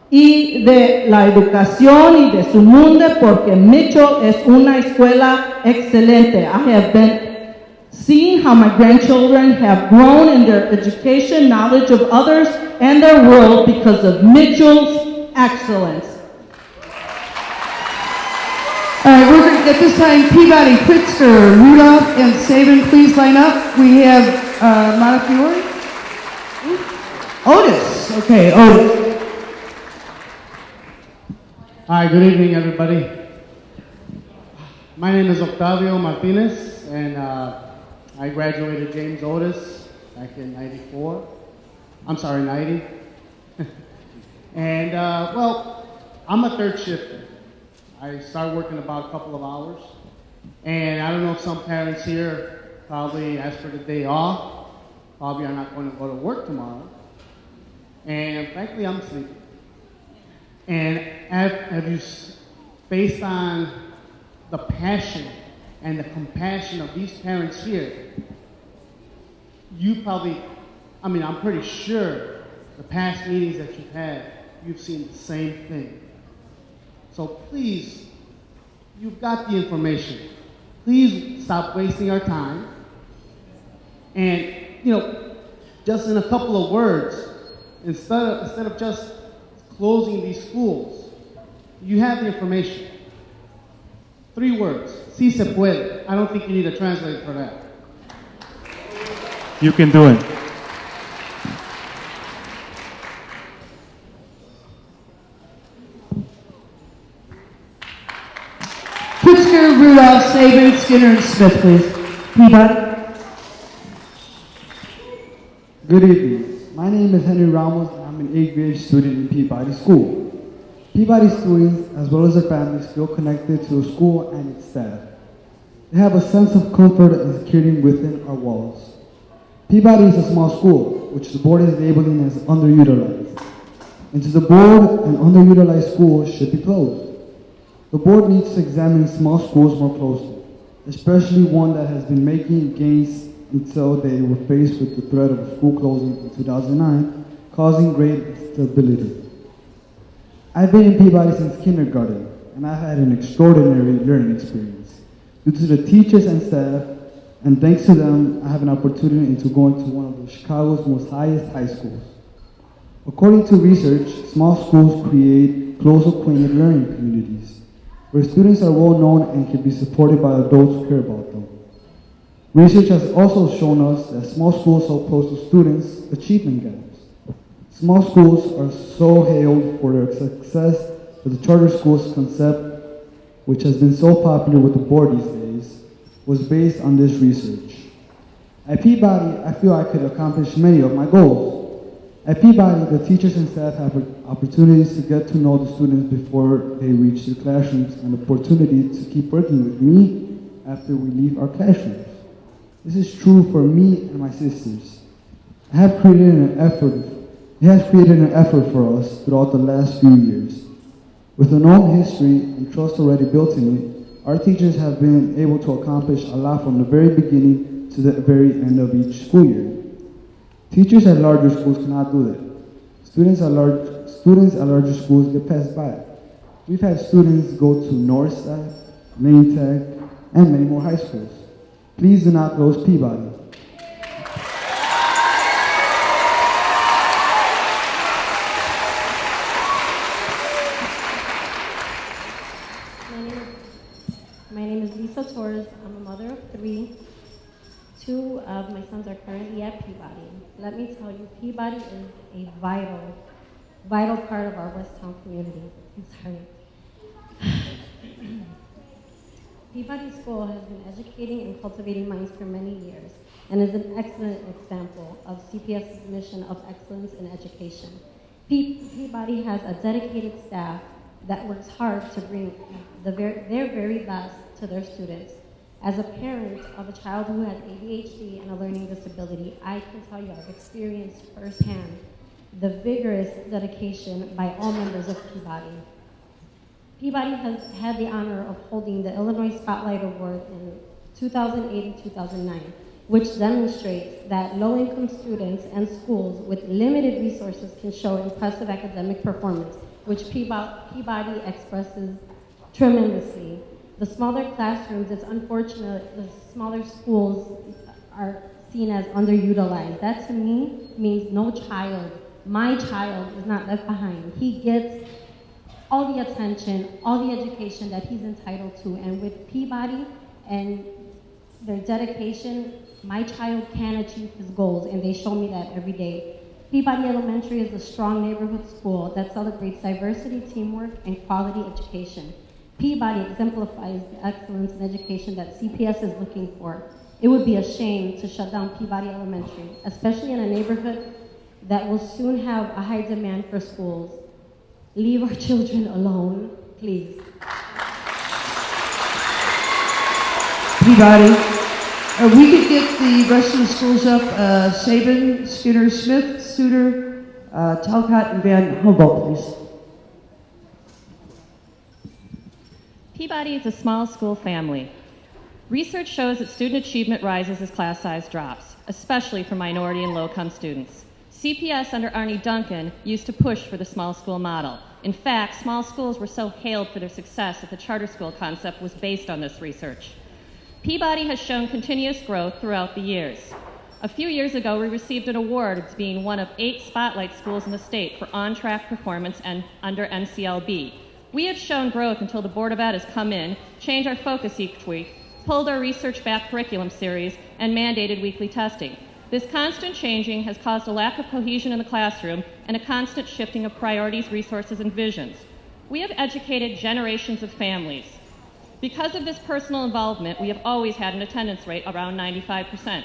Speaker 21: y de la educación y de su mundo porque Mitchell es una escuela excelente. I have been seeing how my grandchildren have grown in their education, knowledge of others, and their world because of Mitchell's excellence.
Speaker 3: All right, we're going to, at this time, Peabody, Pritzker, Rudolph, and Saban, please line up. We have Montefiore. Otis. Okay, Otis.
Speaker 22: Hi, good evening, everybody. My name is Octavio Martinez, and I graduated James Otis back in 94. I'm sorry, 90. And, well, I'm a third shifter. I start working about a couple of hours. And I don't know if some parents here probably ask for the day off, probably are not going to go to work tomorrow. And frankly, I'm sleeping. And have you, based on the passion and the compassion of these parents here, you probably, I mean, I'm pretty sure the past meetings that you've had, you've seen the same thing. So please, you've got the information. Please stop wasting our time. And, you know, just in a couple of words, instead of just closing these schools. You have the information. 3 words. Si se puede. I don't think you need a translator for that.
Speaker 1: You can do it.
Speaker 3: Pritzker, Rudolph, Saban, Skinner, and Smith, please. Peabody.
Speaker 2: Good evening. My name is Henry Ramos, and I'm an 8th grade student in Peabody School. Peabody students, as well as their families, feel connected to the school and its staff. They have a sense of comfort and security within our walls. Peabody is a small school, which the board is labeling as underutilized. And to the board, an underutilized school should be closed. The board needs to examine small schools more closely, especially one that has been making gains until they were faced with the threat of a school closing in 2009, causing great instability. I've been in Peabody since kindergarten, and I've had an extraordinary learning experience. Due to the teachers and staff, and thanks to them, I have an opportunity to go into one of the Chicago's most highest high schools. According to research, small schools create close acquainted learning communities, where students are well known and can be supported by adults who care about them. Research has also shown us that small schools help close to students' achievement gaps. Small schools are so hailed for their success that the charter schools concept, which has been so popular with the board these days, was based on this research. At Peabody, I feel I could accomplish many of my goals. At Peabody, the teachers and staff have opportunities to get to know the students before they reach their classrooms and opportunity to keep working with me after we leave our classrooms. This is true for me and my sisters. It has created an effort for us throughout the last few years. With a known history and trust already built in it, our teachers have been able to accomplish a lot from the very beginning to the very end of each school year. Teachers at larger schools cannot do that. Students at larger schools get passed by. We've had students go to Northside, Main Tech, and many more high schools. Please do not close Peabody.
Speaker 18: My name is Lisa Torres. I'm a mother of 3. 2 of my sons are currently at Peabody. Let me tell you, Peabody is a vital part of our Westtown community. I'm sorry. Peabody School has been educating and cultivating minds for many years and is an excellent example of CPS's mission of excellence in education. Peabody has a dedicated staff that works hard to bring their very best to their students. As a parent of a child who has ADHD and a learning disability, I can tell you I've experienced firsthand the vigorous dedication by all members of Peabody. Peabody has had the honor of holding the Illinois Spotlight Award in 2008 and 2009, which demonstrates that low-income students and schools with limited resources can show impressive academic performance, which Peabody expresses tremendously. The smaller classrooms, it's unfortunate the smaller schools are seen as underutilized. That to me means no child, my child, is not left behind. He gets all the attention, all the education that he's entitled to. And with Peabody and their dedication, my child can achieve his goals, and they show me that every day. Peabody Elementary is a strong neighborhood school that celebrates diversity, teamwork, and quality education. Peabody exemplifies the excellence in education that CPS is looking for. It would be a shame to shut down Peabody Elementary, especially in a neighborhood that will soon have a high demand for schools. Leave our children alone, please.
Speaker 3: Peabody. We could get the rest of the schools up. Saban, Skinner, Smith, Suter, Talcott, and Van Humboldt, please.
Speaker 4: Peabody is a small school family. Research shows that student achievement rises as class size drops, especially for minority and low-income students. CPS under Arnie Duncan used to push for the small school model. In fact, small schools were so hailed for their success that the charter school concept was based on this research. Peabody has shown continuous growth throughout the years. A few years ago, we received an award as being one of 8 spotlight schools in the state for on-track performance and under NCLB. We had shown growth until the Board of Ed has come in, changed our focus each week, pulled our research-backed curriculum series, and mandated weekly testing. This constant changing has caused a lack of cohesion in the classroom and a constant shifting of priorities, resources, and visions. We have educated generations of families. Because of this personal involvement, we have always had an attendance rate around 95%.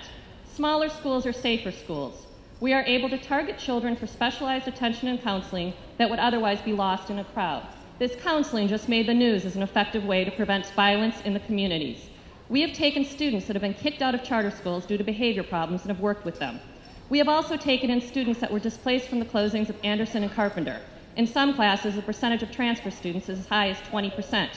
Speaker 4: Smaller schools are safer schools. We are able to target children for specialized attention and counseling that would otherwise be lost in a crowd. This counseling just made the news as an effective way to prevent violence in the communities. We have taken students that have been kicked out of charter schools due to behavior problems and have worked with them. We have also taken in students that were displaced from the closings of Anderson and Carpenter. In some classes, the percentage of transfer students is as high as 20%.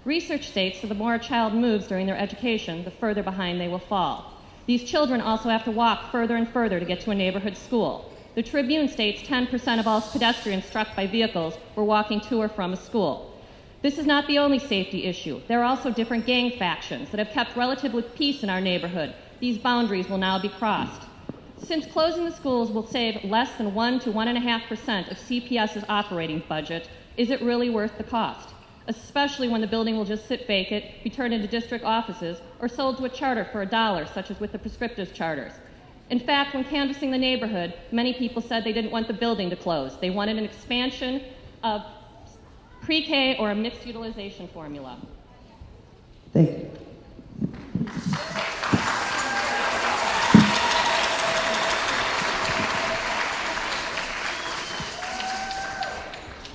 Speaker 4: Research states that the more a child moves during their education, the further behind they will fall. These children also have to walk further and further to get to a neighborhood school. The Tribune states 10% of all pedestrians struck by vehicles were walking to or from a school. This is not the only safety issue. There are also different gang factions that have kept relative peace in our neighborhood. These boundaries will now be crossed. Since closing the schools will save less than 1 to 1.5% of CPS's operating budget, is it really worth the cost? Especially when the building will just sit vacant, be turned into district offices, or sold to a charter for $1, such as with the prescriptive charters. In fact, when canvassing the neighborhood, many people said they didn't want the building to close. They wanted an expansion of pre-K or a mixed utilization formula.
Speaker 3: Thank you.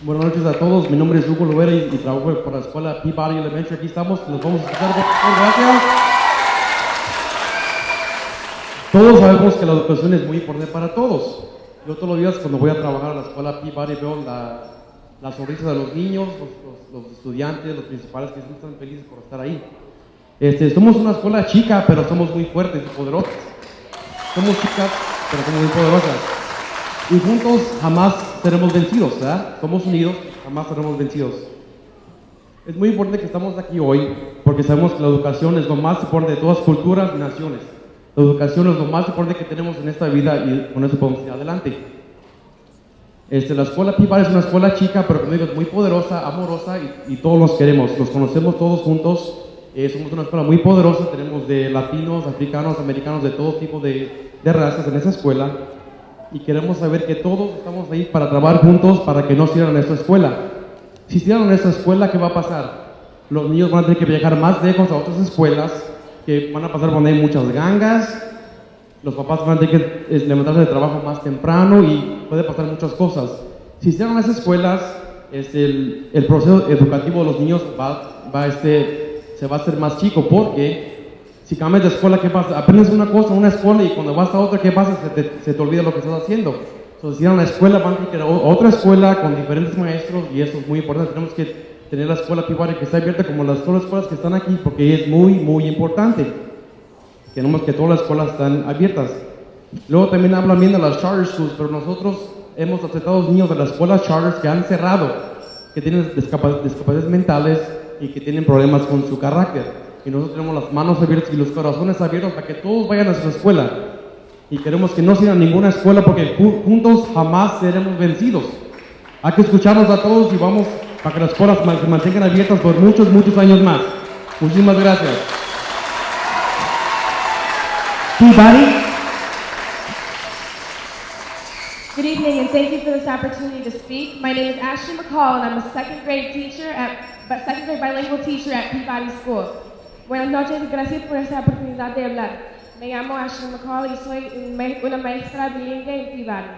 Speaker 5: Buenas noches a todos, mi nombre es Hugo Lovera y trabajo para la escuela Peabody Elementary. Aquí estamos, nos vamos a escuchar. Gracias. Todos sabemos que la educación es muy importante para todos. Yo todos los días cuando voy a trabajar a la escuela Peabody veo la sonrisa de los niños, los estudiantes, los principales que están felices por estar ahí. Somos una escuela chica, pero somos muy fuertes y poderosas. Somos chicas, pero somos muy poderosas. Y juntos jamás seremos vencidos, ¿verdad? Somos unidos, jamás seremos vencidos. Es muy importante que estamos aquí hoy porque sabemos que la educación es lo más importante de todas culturas y naciones. La educación es lo más importante que tenemos en esta vida y con eso podemos ir adelante. La escuela Peabody es una escuela chica, pero como digo, es muy poderosa, amorosa y todos los queremos. Los conocemos todos juntos. Somos una escuela muy poderosa. Tenemos de latinos, africanos, americanos, de todo tipo de razas en esa escuela. Y queremos saber que todos estamos ahí para trabajar juntos para que no cierren nuestra escuela. Si cierran nuestra escuela, ¿qué va a pasar? Los niños van a tener que viajar más lejos a otras escuelas, que van a pasar por donde hay muchas gangas. Los papás van a tener que levantarse de trabajo más temprano y puede pasar muchas cosas. Si cierran las escuelas, el proceso educativo de los niños se va a hacer más chico porque si cambias de escuela, ¿qué pasa? Aprendes una cosa en una escuela y cuando vas a otra, ¿qué pasa? Se te olvida lo que estás haciendo. Entonces, si van a una escuela, van a tener que ir a otra escuela con diferentes maestros y eso es muy importante. Tenemos que tener la escuela Peabody que está abierta como las otras escuelas que están aquí porque es muy, muy importante. Queremos que todas las escuelas están abiertas. Luego también hablan bien de las charter schools, pero nosotros hemos aceptado niños de las escuelas charters que han cerrado, que tienen discapacidades mentales y que tienen problemas con su carácter. Y nosotros tenemos las manos abiertas y los corazones abiertos para que todos vayan a su escuela. Y queremos que no sigan ninguna escuela porque juntos jamás seremos vencidos. Hay que escucharnos a todos y vamos para que las escuelas se mantengan abiertas por muchos, muchos años más. Muchísimas gracias.
Speaker 3: Peabody.
Speaker 6: Good evening, and thank you for this opportunity to speak. My name is Ashley McCall, and I'm a second grade bilingual teacher at Peabody School. Buenas noches y gracias por esta oportunidad de hablar. Me llamo Ashley McCall y soy una maestra bilingüe en Peabody.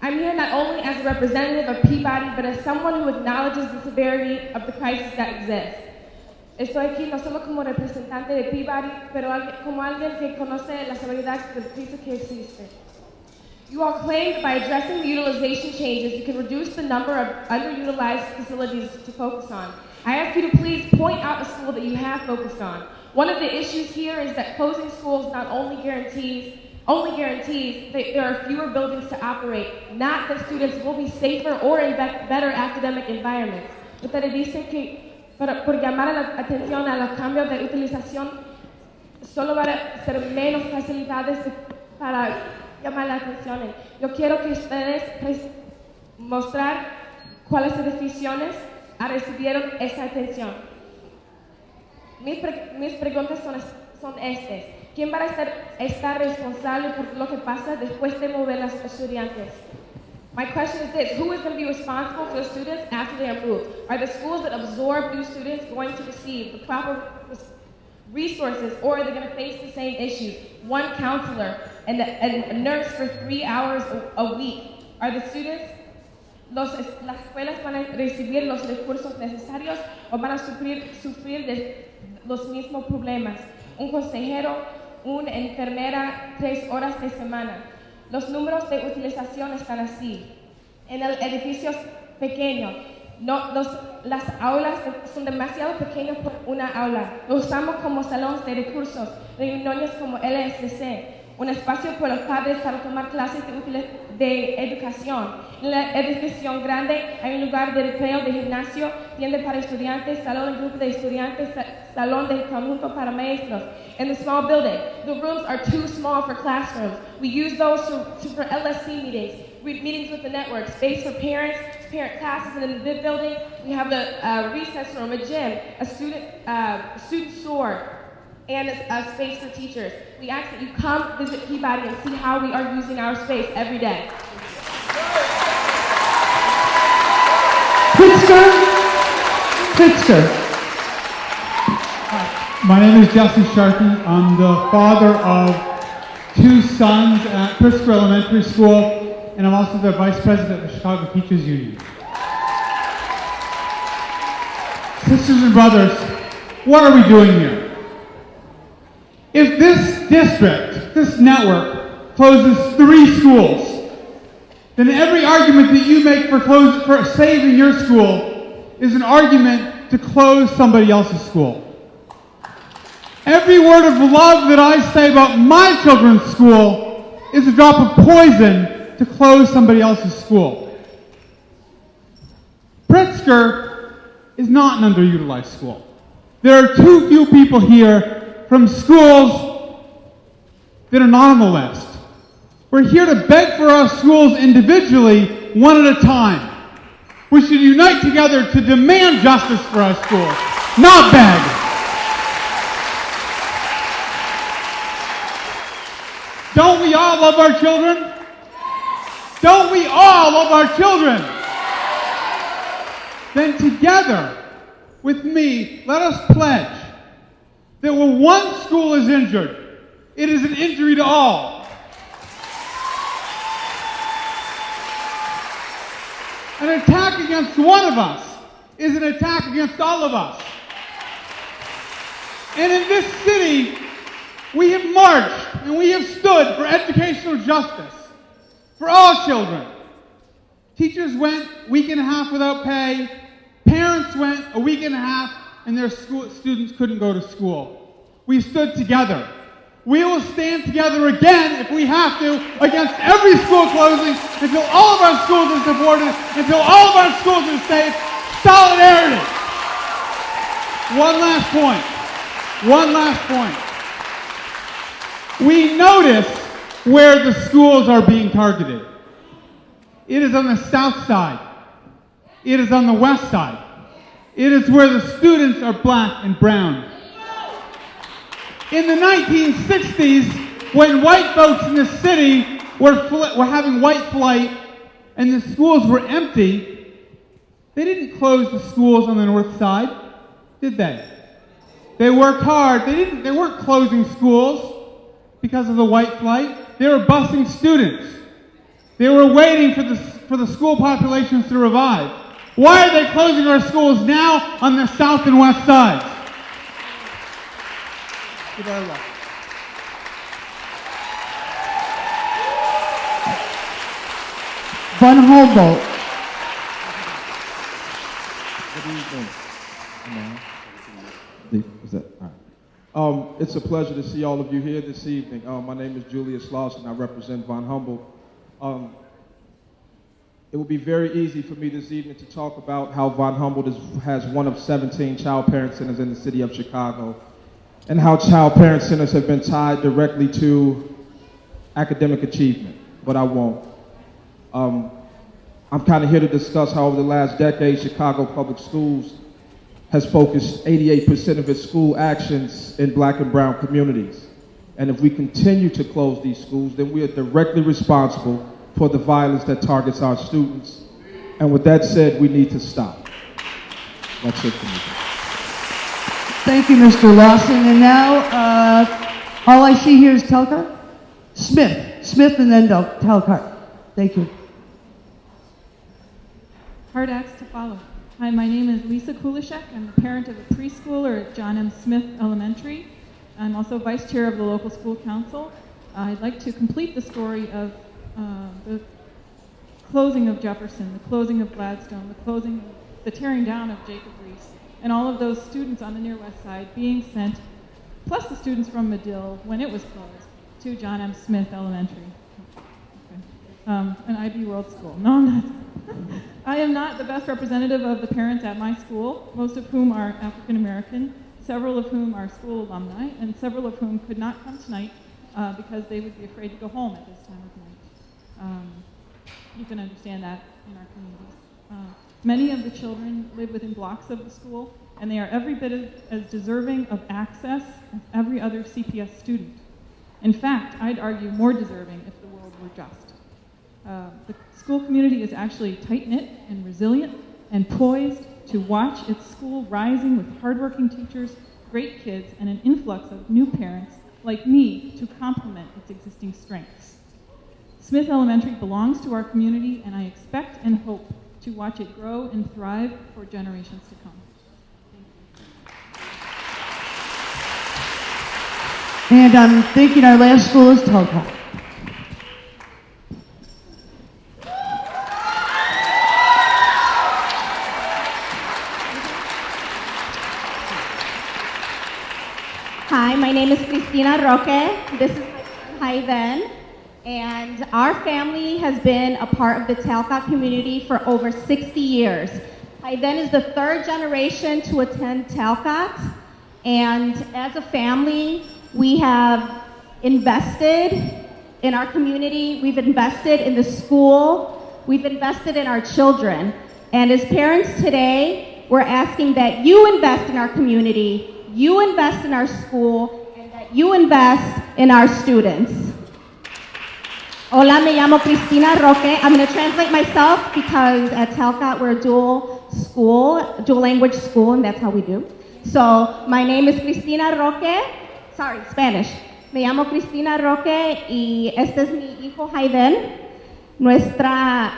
Speaker 6: I'm here not only as a representative of Peabody, but as someone who acknowledges the severity of the crisis that exists. Estoy aquí no solo como representante de Peabody, pero como alguien que conoce la severidad del crisis que existe. You all claimed by addressing the utilization changes, you can reduce the number of underutilized facilities to focus on. I ask you to please point out a school that you have focused on. One of the issues here is that closing schools not only guarantees that there are fewer buildings to operate, not that students will be safer or in better academic environments. Ustedes dicen que por llamar la atención a los cambios de utilización, solo van a ser menos facilidades para llamar la atención. Yo quiero que ustedes mostrar cuáles edificaciones recibieron esa atención. Mis preguntas son estas. ¿Quién va a estar responsable por lo que pasa después de mover a los estudiantes? My question is this: who is going to be responsible for the students after they are moved? Are the schools that absorb new students going to receive the proper resources, or are they going to face the same issues? One counselor and a nurse for 3 hours a week. Are the students, las escuelas van a recibir los recursos necesarios o van a sufrir de los mismos problemas? Un consejero, una enfermera, 3 horas de semana. Los números de utilización están así. En el edificio pequeño, las aulas son demasiado pequeñas por una aula. Lo usamos como salones de recursos, reuniones como LSC, un espacio para los padres para tomar clases de educación. En la edificación grande hay un lugar de recreo, de gimnasio, tienda para estudiantes, salón de grupo de estudiantes, salón de conjunto para maestros. In the small building, the rooms are too small for classrooms. We use those for LSC meetings, meetings with the network, space for parents, parent classes in the building. We have a recess room, a gym, a student store, and a space for teachers. We ask that you come visit Peabody and see how we are using our space every day.
Speaker 3: Pritzker.
Speaker 7: My name is Jesse Sharkey. I'm the father of 2 sons at Pritzker Elementary School, and I'm also the vice president of the Chicago Teachers Union. Sisters and brothers, what are we doing here? If this district, this network, closes 3 schools, then every argument that you make for saving your school is an argument to close somebody else's school. Every word of love that I say about my children's school is a drop of poison to close somebody else's school. Pritzker is not an underutilized school. There are too few people here from schools that are not on the list. We're here to beg for our schools individually, one at a time. We should unite together to demand justice for our schools, not beg. Don't we all love our children? Don't we all love our children? Then together with me, let us pledge that when one school is injured, it is an injury to all. An attack against one of us is an attack against all of us. And in this city, we have marched and we have stood for educational justice for all children. Teachers went a week and a half without pay. Parents went a week and a half and their students couldn't go to school. We stood together. We will stand together again if we have to against every school closing until all of our schools are supported, until all of our schools are safe. Solidarity. One last point. We notice where the schools are being targeted. It is on the south side. It is on the west side. It is where the students are black and brown. In the 1960s, when white folks in the city were having white flight and the schools were empty, they didn't close the schools on the north side, did they? They worked hard. They weren't closing schools because of the white flight. They were busing students. They were waiting for the school populations to revive. Why are they closing our schools now on the south and west sides?
Speaker 3: Von Humboldt.
Speaker 8: Good evening. It's a pleasure to see all of you here this evening. My name is Julius Lawson. I represent Von Humboldt. It will be very easy for me this evening to talk about how Von Humboldt has one of 17 child parent centers in the city of Chicago, and how child parent centers have been tied directly to academic achievement, but I won't. I'm kind of here to discuss how over the last decade, Chicago Public Schools has focused 88% of its school actions in black and brown communities. And if we continue to close these schools, then we are directly responsible for the violence that targets our students. And with that said, we need to stop. That's it for me.
Speaker 3: Thank you, Mr. Lawson. And now, all I see here is Telcart? Smith and then Telcart. Thank you.
Speaker 9: Hard acts to follow. Hi, my name is Lisa Kulishek. I'm the parent of a preschooler at John M. Smith Elementary. I'm also vice chair of the local school council. I'd like to complete the story of the closing of Jefferson, the closing of Gladstone, the tearing down of Jacob Riis, and all of those students on the near west side being sent, plus the students from Medill, when it was closed, to John M. Smith Elementary. Okay. An IB World School. No, I'm not. I am not the best representative of the parents at my school, most of whom are African American, several of whom are school alumni, and several of whom could not come tonight because they would be afraid to go home at this time of night. You can understand that in our communities. Many of the children live within blocks of the school, and they are every bit as deserving of access as every other CPS student. In fact, I'd argue more deserving if the world were just. The school community is actually tight-knit and resilient and poised to watch its school rising with hardworking teachers, great kids, and an influx of new parents like me to complement its existing strengths. Smith Elementary belongs to our community, and I expect and hope to watch it grow and thrive for generations to come.
Speaker 3: And I'm thinking our last school is Telcart.
Speaker 16: Hi, my name is Cristina Roque. This is my son, Hayden. And our family has been a part of the Telcart community for over 60 years. Hayden is the third generation to attend Telcart. And as a family, we have invested in our community. We've invested in the school. We've invested in our children. And as parents today, we're asking that you invest in our community, you invest in our school, and that you invest in our students. Hola, me llamo Cristina Roque. I'm going to translate myself because at Telcart we're a dual language school, and that's how we do. So, my name is Cristina Roque. Sorry, Spanish. Me llamo Cristina Roque y este es mi hijo Hayden. Nuestra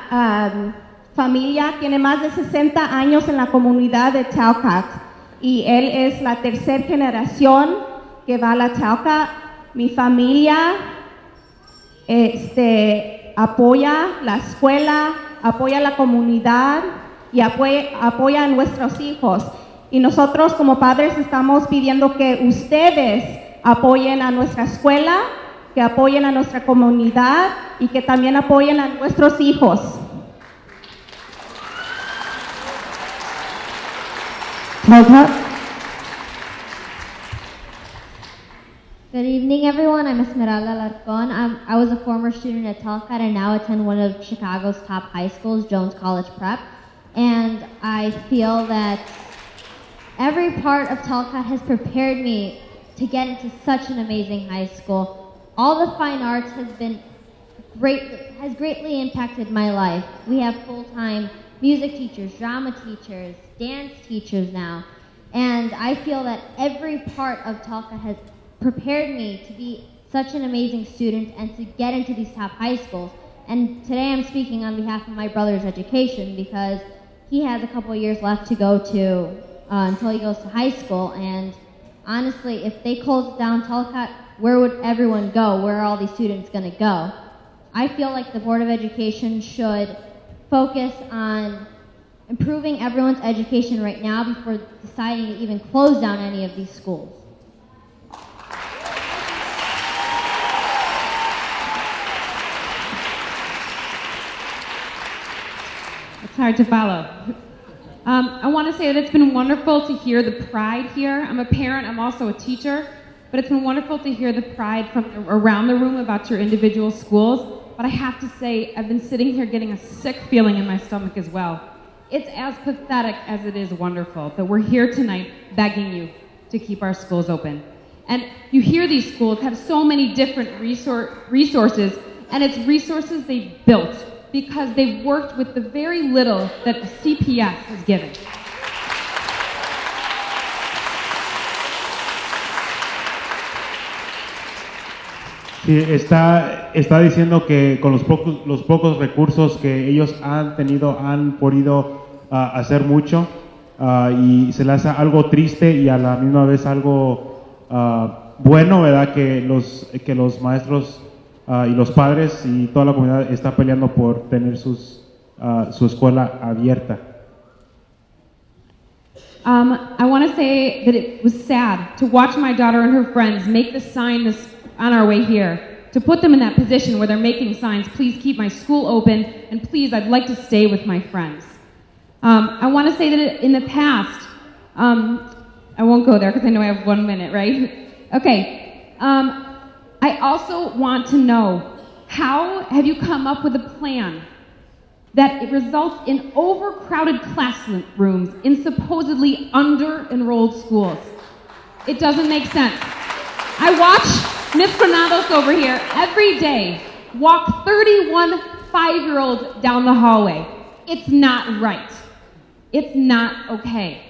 Speaker 16: familia tiene más de 60 años en la comunidad de Telcart y él es la tercera generación que va a la Telcart. Mi familia apoya la escuela, apoya la comunidad y apoya a nuestros hijos. Y nosotros como padres estamos pidiendo que ustedes apoyen a nuestra escuela, que apoyen a nuestra comunidad y que también apoyen a nuestros hijos.
Speaker 18: Good evening, everyone. I'm Esmeralda Larcon. I was a former student at Telcart and now attend one of Chicago's top high schools, Jones College Prep. And I feel that every part of Telcart has prepared me to get into such an amazing high school. All the fine arts has greatly impacted my life. We have full-time music teachers, drama teachers, dance teachers now. And I feel that every part of Telcart has prepared me to be such an amazing student and to get into these top high schools. And today I'm speaking on behalf of my brother's education because he has a couple of years left to go to until he goes to high school. And honestly, if they close down Telcart, where would everyone go? Where are all these students going to go? I feel like the Board of Education should focus on improving everyone's education right now before deciding to even close down any of these schools.
Speaker 10: It's hard to follow. I want to say that it's been wonderful to hear the pride here. I'm a parent, I'm also a teacher. but it's been wonderful to hear the pride from around the room about your individual schools. But I have to say, I've been sitting here getting a sick feeling in my stomach as well. It's as pathetic as it is wonderful that we're here tonight begging you to keep our schools open. And you hear these schools have so many different resources, and it's resources they've built because they've worked with the very little that the CPS has given.
Speaker 1: Sí, está diciendo que con los pocos recursos que ellos han tenido han podido hacer mucho, y se le hace algo triste y a la misma vez algo bueno, ¿verdad? Que los maestros y los padres y toda la comunidad está peleando por tener su escuela abierta.
Speaker 10: I want to say that it was sad to watch my daughter and her friends make the sign on our way here, to put them in that position where they're making signs, please keep my school open, and please, I'd like to stay with my friends. I want to say that in the past, I won't go there because I know I have 1 minute, right? Okay. I also want to know, how have you come up with a plan that it results in overcrowded classrooms in supposedly under-enrolled schools? It doesn't make sense. I watch Miss Granados over here every day walk 31 5-year-olds down the hallway. It's not right. It's not okay.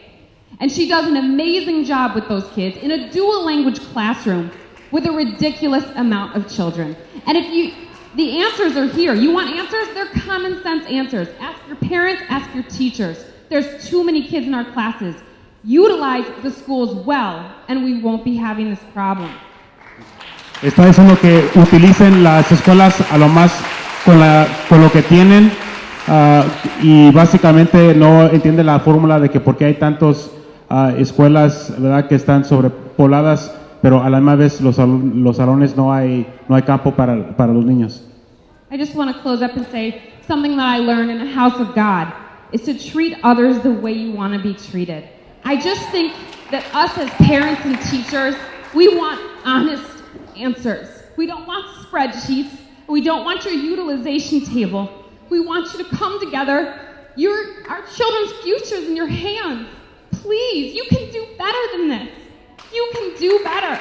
Speaker 10: And she does an amazing job with those kids in a dual language classroom with a ridiculous amount of children. And the answers are here. You want answers? They're common sense answers. Ask your parents, ask your teachers. There's too many kids in our classes. Utilize the schools well, and we won't be having this problem.
Speaker 1: Está diciendo que utilicen las escuelas a lo más con lo que tienen, y básicamente no entiende la fórmula de que por qué hay tantas escuelas, ¿verdad?, que están sobrepobladas, pero a la misma vez los salones no hay campo para los niños.
Speaker 10: I just want to close up and say something that I learned in the house of God is to treat others the way you want to be treated. I just think that us as parents and teachers, we want honest answers. We don't want spreadsheets. We don't want your utilization table. We want you to come together. Our children's future's in your hands. Please, you can do better than this. You can do better.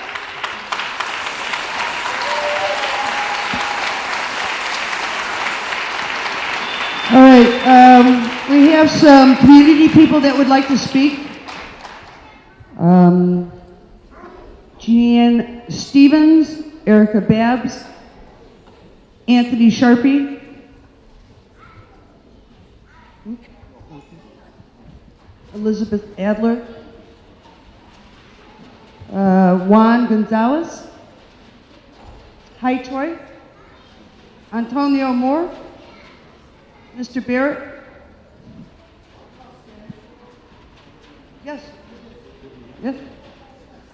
Speaker 3: All right, we have some community people that would like to speak. Jeanne Stevens, Erica Babbs, Anthony Sharpie, Elizabeth Adler, Juan Gonzalez, Hi Troy, Antonio Moore, Mr. Barrett. Yes. Yes.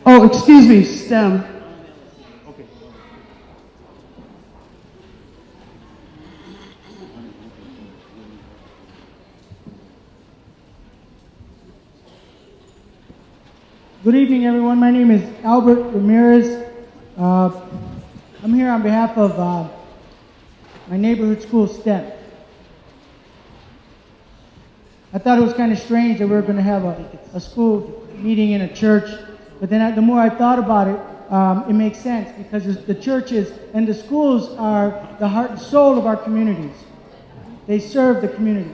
Speaker 3: Oh, excuse me, STEM.
Speaker 1: Okay.
Speaker 11: Good evening, everyone. My name is Albert Ramirez. I'm here on behalf of my neighborhood school, STEM. I thought it was kind of strange that we were going to have a school meeting in a church, but then the more I thought about it, it makes sense because the churches and the schools are the heart and soul of our communities. They serve the community.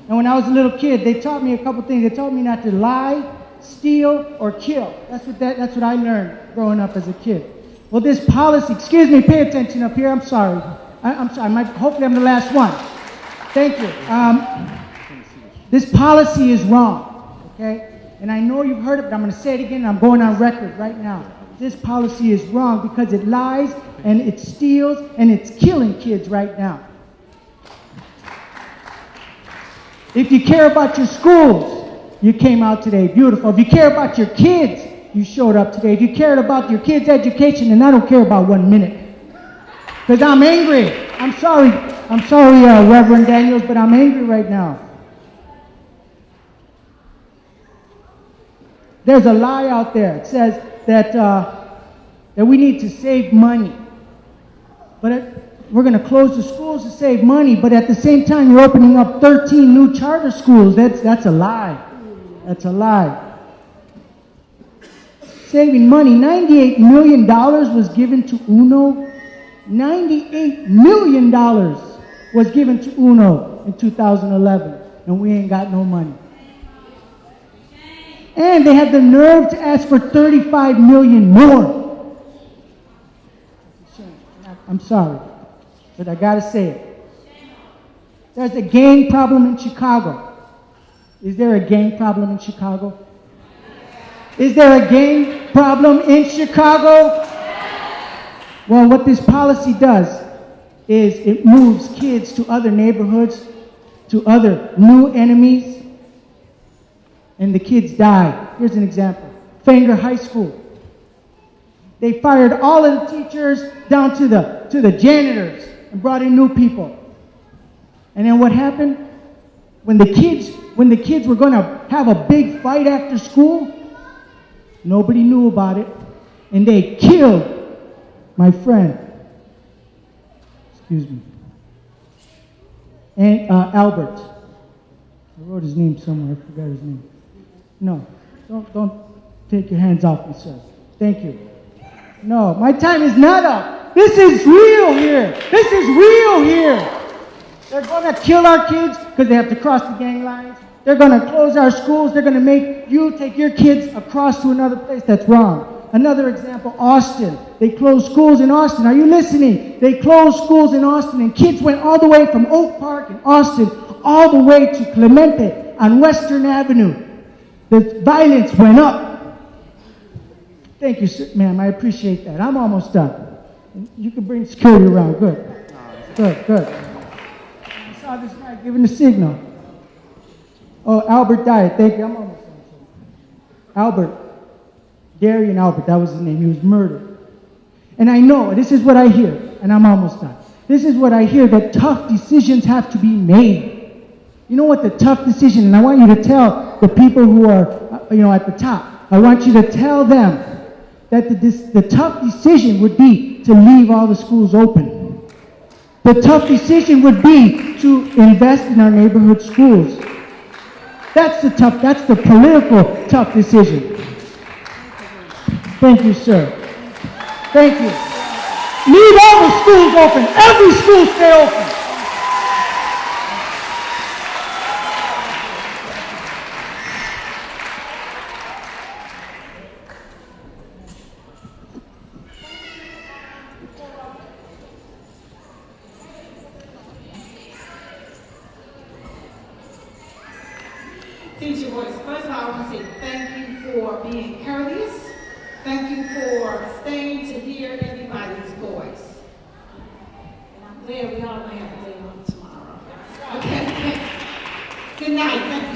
Speaker 11: And when I was a little kid, they taught me a couple things. They taught me not to lie, steal, or kill. That's what I learned growing up as a kid. Well, this policy, excuse me, pay attention up here. I'm sorry. I'm sorry. Hopefully I'm the last one. Thank you. This policy is wrong, okay? And I know you've heard it, but I'm going to say it again, and I'm going on record right now. This policy is wrong because it lies, and it steals, and it's killing kids right now. If you care about your schools, you came out today. Beautiful. If you care about your kids, you showed up today. If you cared about your kids' education, then I don't care about 1 minute. Because I'm angry. I'm sorry, Reverend Daniels, but I'm angry right now. There's a lie out there. It says that that we need to save money. But we're going to close the schools to save money, but at the same time, you're opening up 13 new charter schools. That's a lie. That's a lie. Saving money. $98 million was given to UNO. $98 million was given to UNO in 2011, and we ain't got no money. And they had the nerve to ask for $35 million more. I'm sorry, but I gotta say it. There's a gang problem in Chicago. Is there a gang problem in Chicago? Is there a gang problem in Chicago? Well, what this policy does is it moves kids to other neighborhoods, to other new enemies, and the kids die. Here's an example. Fanger High School. They fired all of the teachers down to the janitors and brought in new people. And then what happened? When the kids were going to have a big fight after school, nobody knew about it, and they killed my friend. Excuse me. And Albert. I wrote his name somewhere. I forgot his name. No, don't take your hands off me, sir. Thank you. No, my time is not up. This is real here. This is real here. They're going to kill our kids because they have to cross the gang lines. They're going to close our schools. They're going to make you take your kids across to another place. That's wrong. Another example, Austin. They closed schools in Austin. Are you listening? They closed schools in Austin, and kids went all the way from Oak Park in Austin all the way to Clemente on Western Avenue. The violence went up. Thank you, sir, ma'am. I appreciate that. I'm almost done. You can bring security around. Good. Good. I saw this guy giving the signal. Oh, Albert died. Thank you. I'm almost done. Albert. Darian Albert. That was his name. He was murdered. And I know, this is what I hear, and I'm almost done. This is what I hear, that tough decisions have to be made. You know what the tough decision, and I want you to tell the people who are, at the top, I want you to tell them that the tough decision would be to leave all the schools open. The tough decision would be to invest in our neighborhood schools. That's the political tough decision. Thank you, sir. Thank you. Leave all the schools open. Every school stay open.
Speaker 12: Teacher Voice, first of all, I want to say thank you for being courteous. Thank you for staying to hear everybody's voice. And I'm glad we all have a day off tomorrow. Okay? Good night.